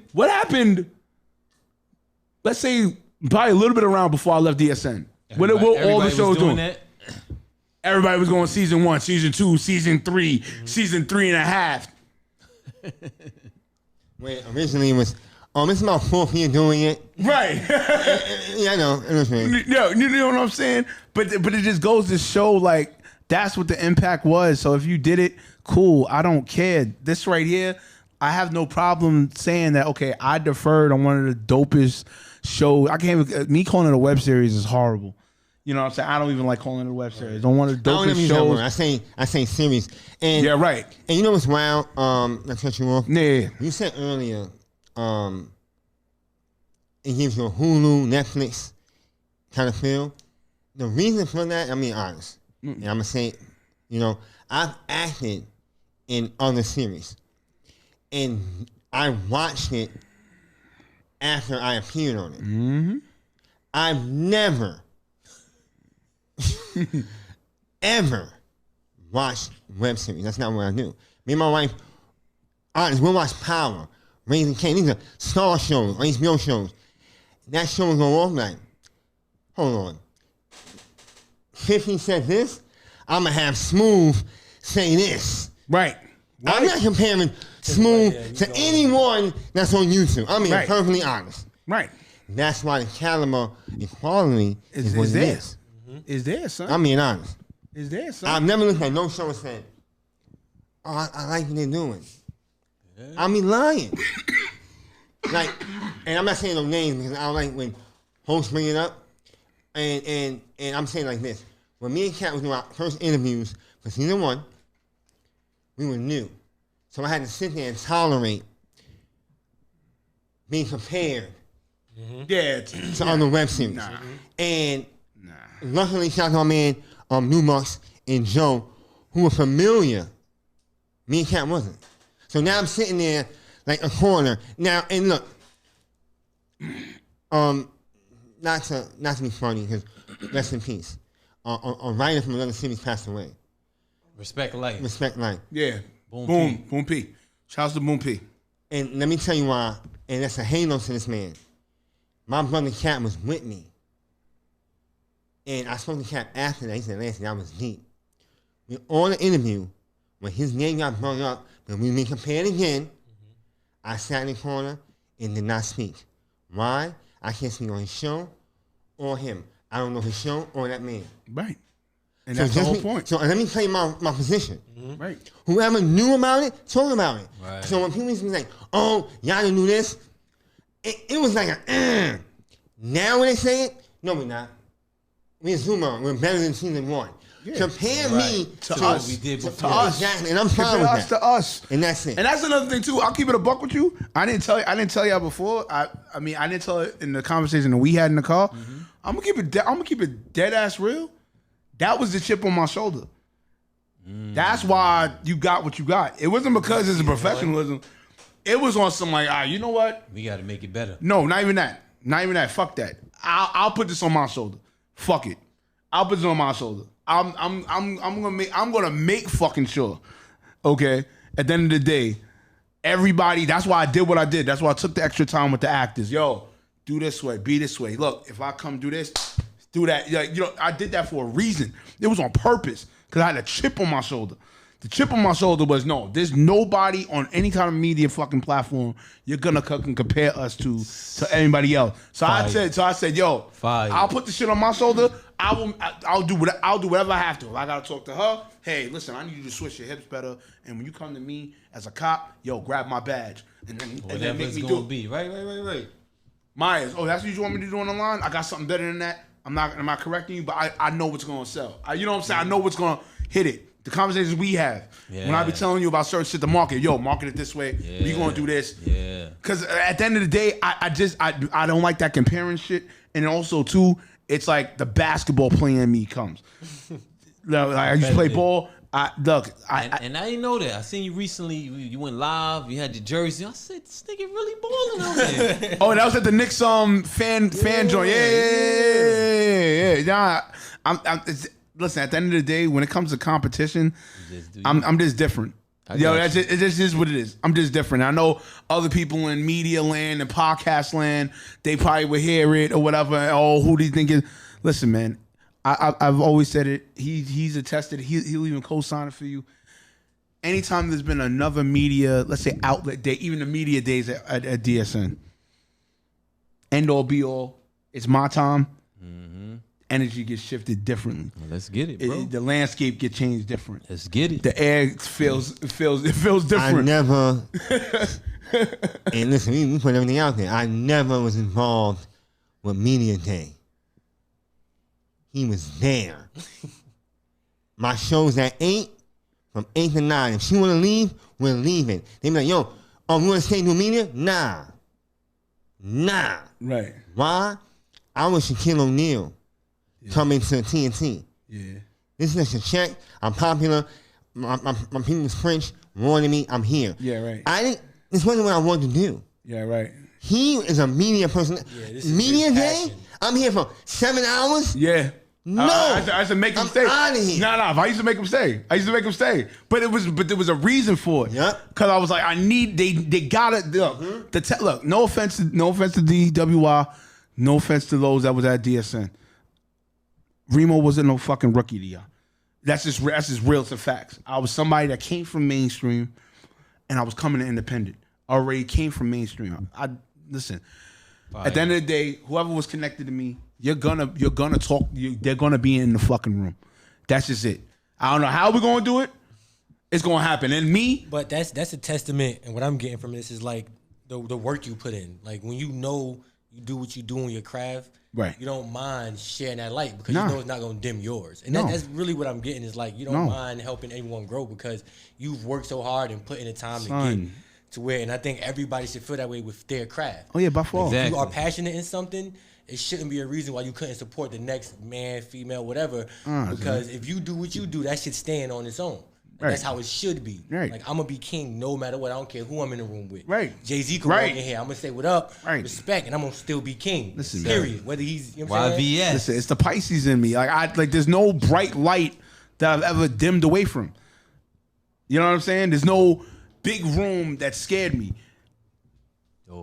Let's say probably a little bit around before I left DSN. What all the shows doing? That. Everybody was going season 1, season 2, season 3, season 3.5. Wait, originally it was, this is my 4th year doing it. Right. Yeah, I know. You know what I'm saying? But it just goes to show, like, that's what the impact was. So if you did it, cool. I don't care. This right here, I have no problem saying that, okay, I deferred on one of the dopest shows. I can't even, me calling it a web series is horrible. You know what I'm saying? I don't even like calling it a web series. On one of the dopest shows. I say series. And, yeah, right. And you know what's wild? Let's cut you off. Yeah. You said earlier, it gives you a Hulu, Netflix kind of feel. The reason for that, I'm being honest. And I'm going to say, you know, I've acted in other series. And I watched it after I appeared on it. Mm-hmm. I've never ever watched web series. That's not what I do. Me and my wife, honest, we'll watch Power, Raising Cain. These are Star shows, or HBO shows. That show will go off like, hold on. 50 said this, I'm going to have Smooth say this. Right. I'm not comparing Smooth to anyone that's on YouTube. I mean, perfectly honest. Right. That's why the caliber equality is what it is. Is there, son? I'm being honest. Is there, son? I've never looked at no show and said, "Oh, I like what they're doing." Yeah. I mean, lying. Like, and I'm not saying no names because I don't like when hosts bring it up. And I'm saying like this: when me and Kat was doing our first interviews for season 1, we were new, so I had to sit there and tolerate being prepared Yeah, to other web series. And luckily, shout out to my man New Bucks and Joe, who were familiar. Me and Cat wasn't. So now I'm sitting there like a corner. Now, and look, not to be funny, because rest in peace. A writer from another series passed away. Respect life. Respect life. yeah. Boom Boom P. Shouts to Boom P. And let me tell you why, and that's a halo to this man. My brother Cat was with me. And I spoke to Cat after that. He said, Lance, that was deep. We on the interview, when his name got brought up, when we been compared again, I sat in the corner and did not speak. Why? I can't speak on his show or him. I don't know his show or that man. Right. And that's the whole point. So let me tell you my position. Right. Whoever knew about it, talk about it. Right. So when people used to be like, oh, y'all didn't do this, it was like a, Now when they say it, no, we're not. We zoom on. We're better than season 1. Yeah. Compare me to us. We did to us. Exactly. And I'm fine with us that. to us. And that's it. And that's another thing too. I'll keep it a buck with you. I didn't tell y'all before. I mean, I didn't tell it in the conversation that we had in the car. I'm gonna keep it dead ass real. That was the chip on my shoulder. That's why you got what you got. It wasn't because it's a professionalism. It was on some like, you know what? We got to make it better. No, not even that. Not even that. Fuck that. I'll put this on my shoulder. Fuck it. I'll put it on my shoulder. I'm gonna make fucking sure. Okay. At the end of the day, everybody. That's why I did what I did. That's why I took the extra time with the actors. Yo, do this way. Be this way. Look, if I come do this, do that. Like, you know, I did that for a reason. It was on purpose because I had a chip on my shoulder. The chip on my shoulder was no. There's nobody on any kind of media fucking platform you're gonna compare us to anybody else. So I said, yo, I'll put the shit on my shoulder. I'll do whatever I have to. If I gotta talk to her, hey, listen, I need you to switch your hips better. And when you come to me as a cop, yo, grab my badge and then make me do it. Right. Myers, that's what you want me to do on the line? I got something better than that. I'm not correcting you, but I know what's gonna sell. You know what I'm saying? I know what's gonna hit it. The conversations we have. Yeah. When I be telling you about certain shit to market, yo, market it this way. Yeah. We gonna do this. Yeah. Cause at the end of the day, I don't like that comparing shit. And also too, it's like the basketball player in me comes. Like I used to play ball. And I didn't know that. I seen you recently. You went live. You had your jersey. I said, this nigga really balling out there. Oh, that was at the Knicks fan joint. Yeah. Listen, at the end of the day, when it comes to competition, I'm just different. It's just what it is. I'm just different. I know other people in media land and podcast land, they probably would hear it or whatever. Oh, who do you think is? Listen, man, I've always said it. He's attested. He'll even co-sign it for you. Anytime there's been another media, let's say outlet day, even the media days at DSN, end all be all, it's my time. Energy gets shifted differently. Well, let's get it, bro. The landscape get changed different. Let's get it. The air feels different. I never. And listen, we put everything out there. I never was involved with Media Day. He was there. My show's at 8, from 8 to 9. If she want to leave, we're leaving. They be like, yo, we want to stay to media? Nah. Right. Why? I was Shaquille O'Neal. Coming to TNT. Yeah. This is a check. I'm popular. My people's French wanted me. I'm here. Yeah, right. This wasn't what I wanted to do. Yeah, right. He is a media person. Yeah, Media day? I'm here for 7 hours? Yeah. No. I used to make him stay. I'm out of here. No. If I used to make him stay. But there was a reason for it. Yep. Because I was like, they gotta look. Look, no offense to DWI, no offense to those that was at DSN. Reemo wasn't no fucking rookie to y'all. That's just real to facts. I was somebody that came from mainstream, and I was coming to independent. I already came from mainstream. Listen. Fire. At the end of the day, whoever was connected to me, you're gonna talk. They're gonna be in the fucking room. That's just it. I don't know how we're gonna do it. It's gonna happen. And me, but that's a testament. And what I'm getting from this is like the work you put in. Like when you know you do what you do in your craft. Right. You don't mind sharing that light because you know it's not going to dim yours. And that's really what I'm getting is like you don't mind helping anyone grow because you've worked so hard and put in the time to where, and I think everybody should feel that way with their craft. Oh yeah, by far. Exactly. If you are passionate in something, it shouldn't be a reason why you couldn't support the next man, female, whatever. Because if you do what you do, that should stand on its own. Right. That's how it should be. Right. Like, I'm gonna be king no matter what. I don't care who I'm in the room with. Right. Jay-Z can walk in here. I'm gonna say what up, respect, and I'm gonna still be king. Listen, period. Whether he's, you know what I'm saying? YVS. Listen, it's the Pisces in me. Like there's no bright light that I've ever dimmed away from. You know what I'm saying? There's no big room that scared me.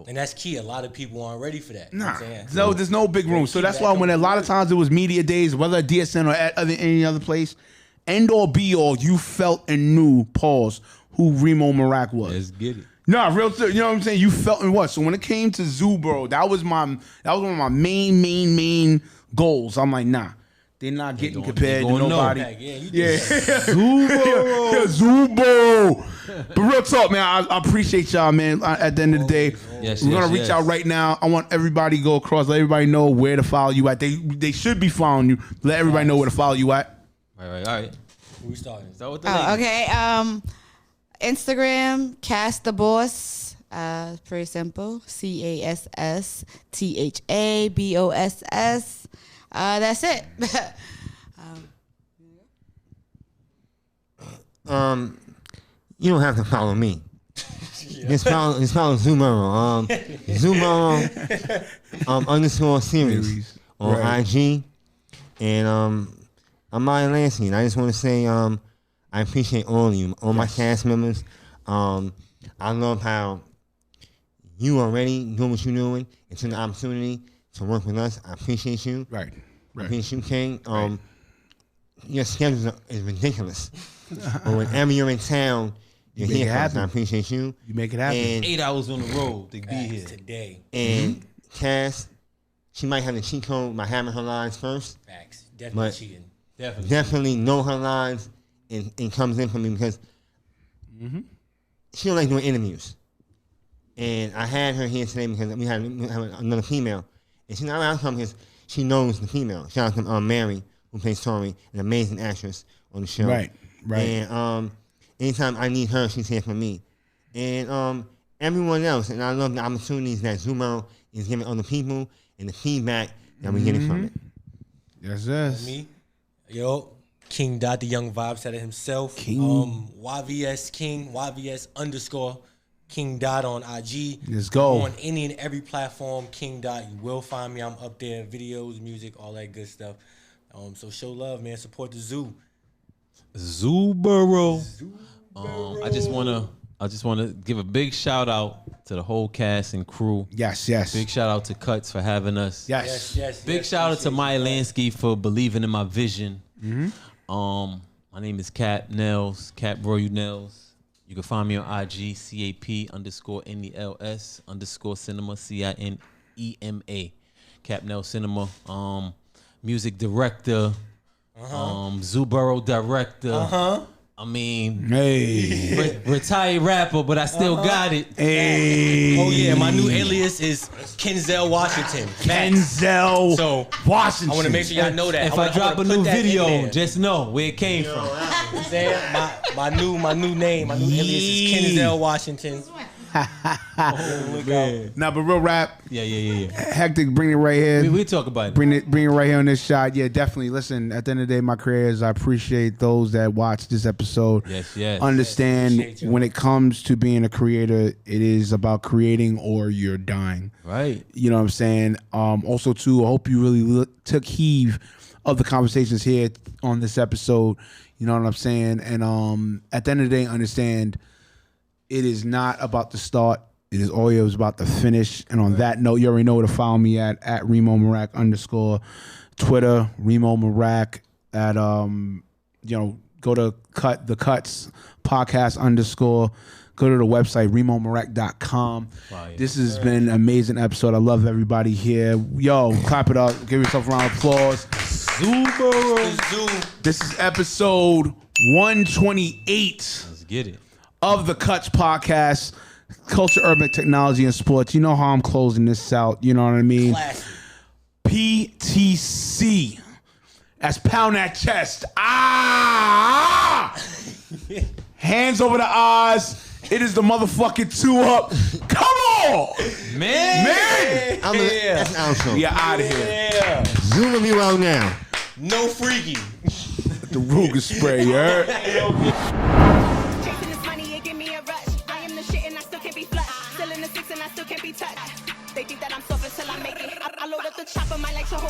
And that's key. A lot of people aren't ready for that. You know Nah, what I'm saying? no, there's no big room. So that's why when a lot of times it was media days, whether at DSN or at any other place, end all be all, you felt and knew, pause, who Reemo Meerak was. Let's get it. Nah, you know what I'm saying? You felt and what? So when it came to Zoo, bro, that was one of my main goals. I'm like, nah, they're not getting compared to nobody. Yeah, Zubo. But real talk, man, I appreciate y'all, man. At the end of the day, we're gonna reach out right now. I want everybody to go across, let everybody know where to follow you at. They should be following you. Let everybody know where to follow you at. All right. We starting. Start with the ladies. Okay. Instagram, Cast the Boss. Pretty simple. CASSTHABOSS. That's it. You don't have to follow me. Just follow Zoomero. Zoomero _ series on IG. And I'm Maya Lansky. And I just want to say I appreciate all of you, all my cast members. I love how you already doing what you're doing. It's an opportunity to work with us. I appreciate you. Right. I appreciate you, King. Your schedule is ridiculous. But whenever you're in town, you're here for us. I appreciate you. You make it happen. And 8 hours on the road to be here today. And Cass, she might have the cheat code by having her lines first. Facts. Definitely But cheating. Definitely know her lines and comes in for me because she don't like doing interviews. And I had her here today because we have another female. And she's not allowed to come because she knows the female. Shout out to Mary, who plays Tori, an amazing actress on the show. Right. And anytime I need her, she's here for me. And everyone else, and I love the opportunities that Zoomero is giving other people and the feedback that we're getting from it. Yes. Me, yo, King Dot, the Young Vibe said it himself. King. YVS King, YVS _ King Dot on IG. Let's go. On any and every platform, King Dot, you will find me. I'm up there, videos, music, all that good stuff. So show love, man. Support the zoo. Boro. I just wanna give a big shout out to the whole cast and crew. Yes. Big shout out to C.U.T.S for having us. Yes. Big shout out to Maya Lansky for believing in my vision. My name is Cap Nels, Cap Royal Nels. You can find me on IG, CAP_NELS _cinema, CINEMA. Cap Nels Cinema. Music director. Zubero director. I mean, retired rapper, but I still got it. Hey. Oh yeah, my new alias is Kenzel Washington. Kenzel Washington. I want to make sure y'all know that. If I drop a new video, just know where it came from. My new name, my new alias is Kenzel Washington. Nah, but real rap. Yeah. Hectic, bring it right here. We talk about it. Bring it right here on this shot. Yeah, definitely. Listen, at the end of the day, my creators, I appreciate those that watch this episode. Yes. Understand when it comes to being a creator, it is about creating or you're dying. Right. You know what I'm saying? Also, too, I hope you really took heed of the conversations here on this episode. You know what I'm saying? And at the end of the day, understand it is not about the start. It is always about the finish. And on that note, you already know where to follow me at reemomeerak _ Twitter, Reemo Meerak at go to the C.U.T.S podcast _ go to the website reemomeerak.com. This has been an amazing episode. I love everybody here. Yo, clap it up. Give yourself a round of applause. This is episode 128. Let's get it. Of the C.U.T.S podcast, Culture, Urban Technology, and Sports. You know how I'm closing this out. You know what I mean? Classic. PTC. That's pound that chest. Ah! Hands over the eyes. It is the motherfucking 2 Up. Come on, Man. That's an outro. We are out of here. Yeah. Zooming me out now. No freaky. The Ruger spray, you heard? Chasing this money, it give me a rush. I am the shit and I still can't be flushed. Still in the 6 and I still can't be touched. They think that I'm soft until I make it. I load up the chopper, might like to hold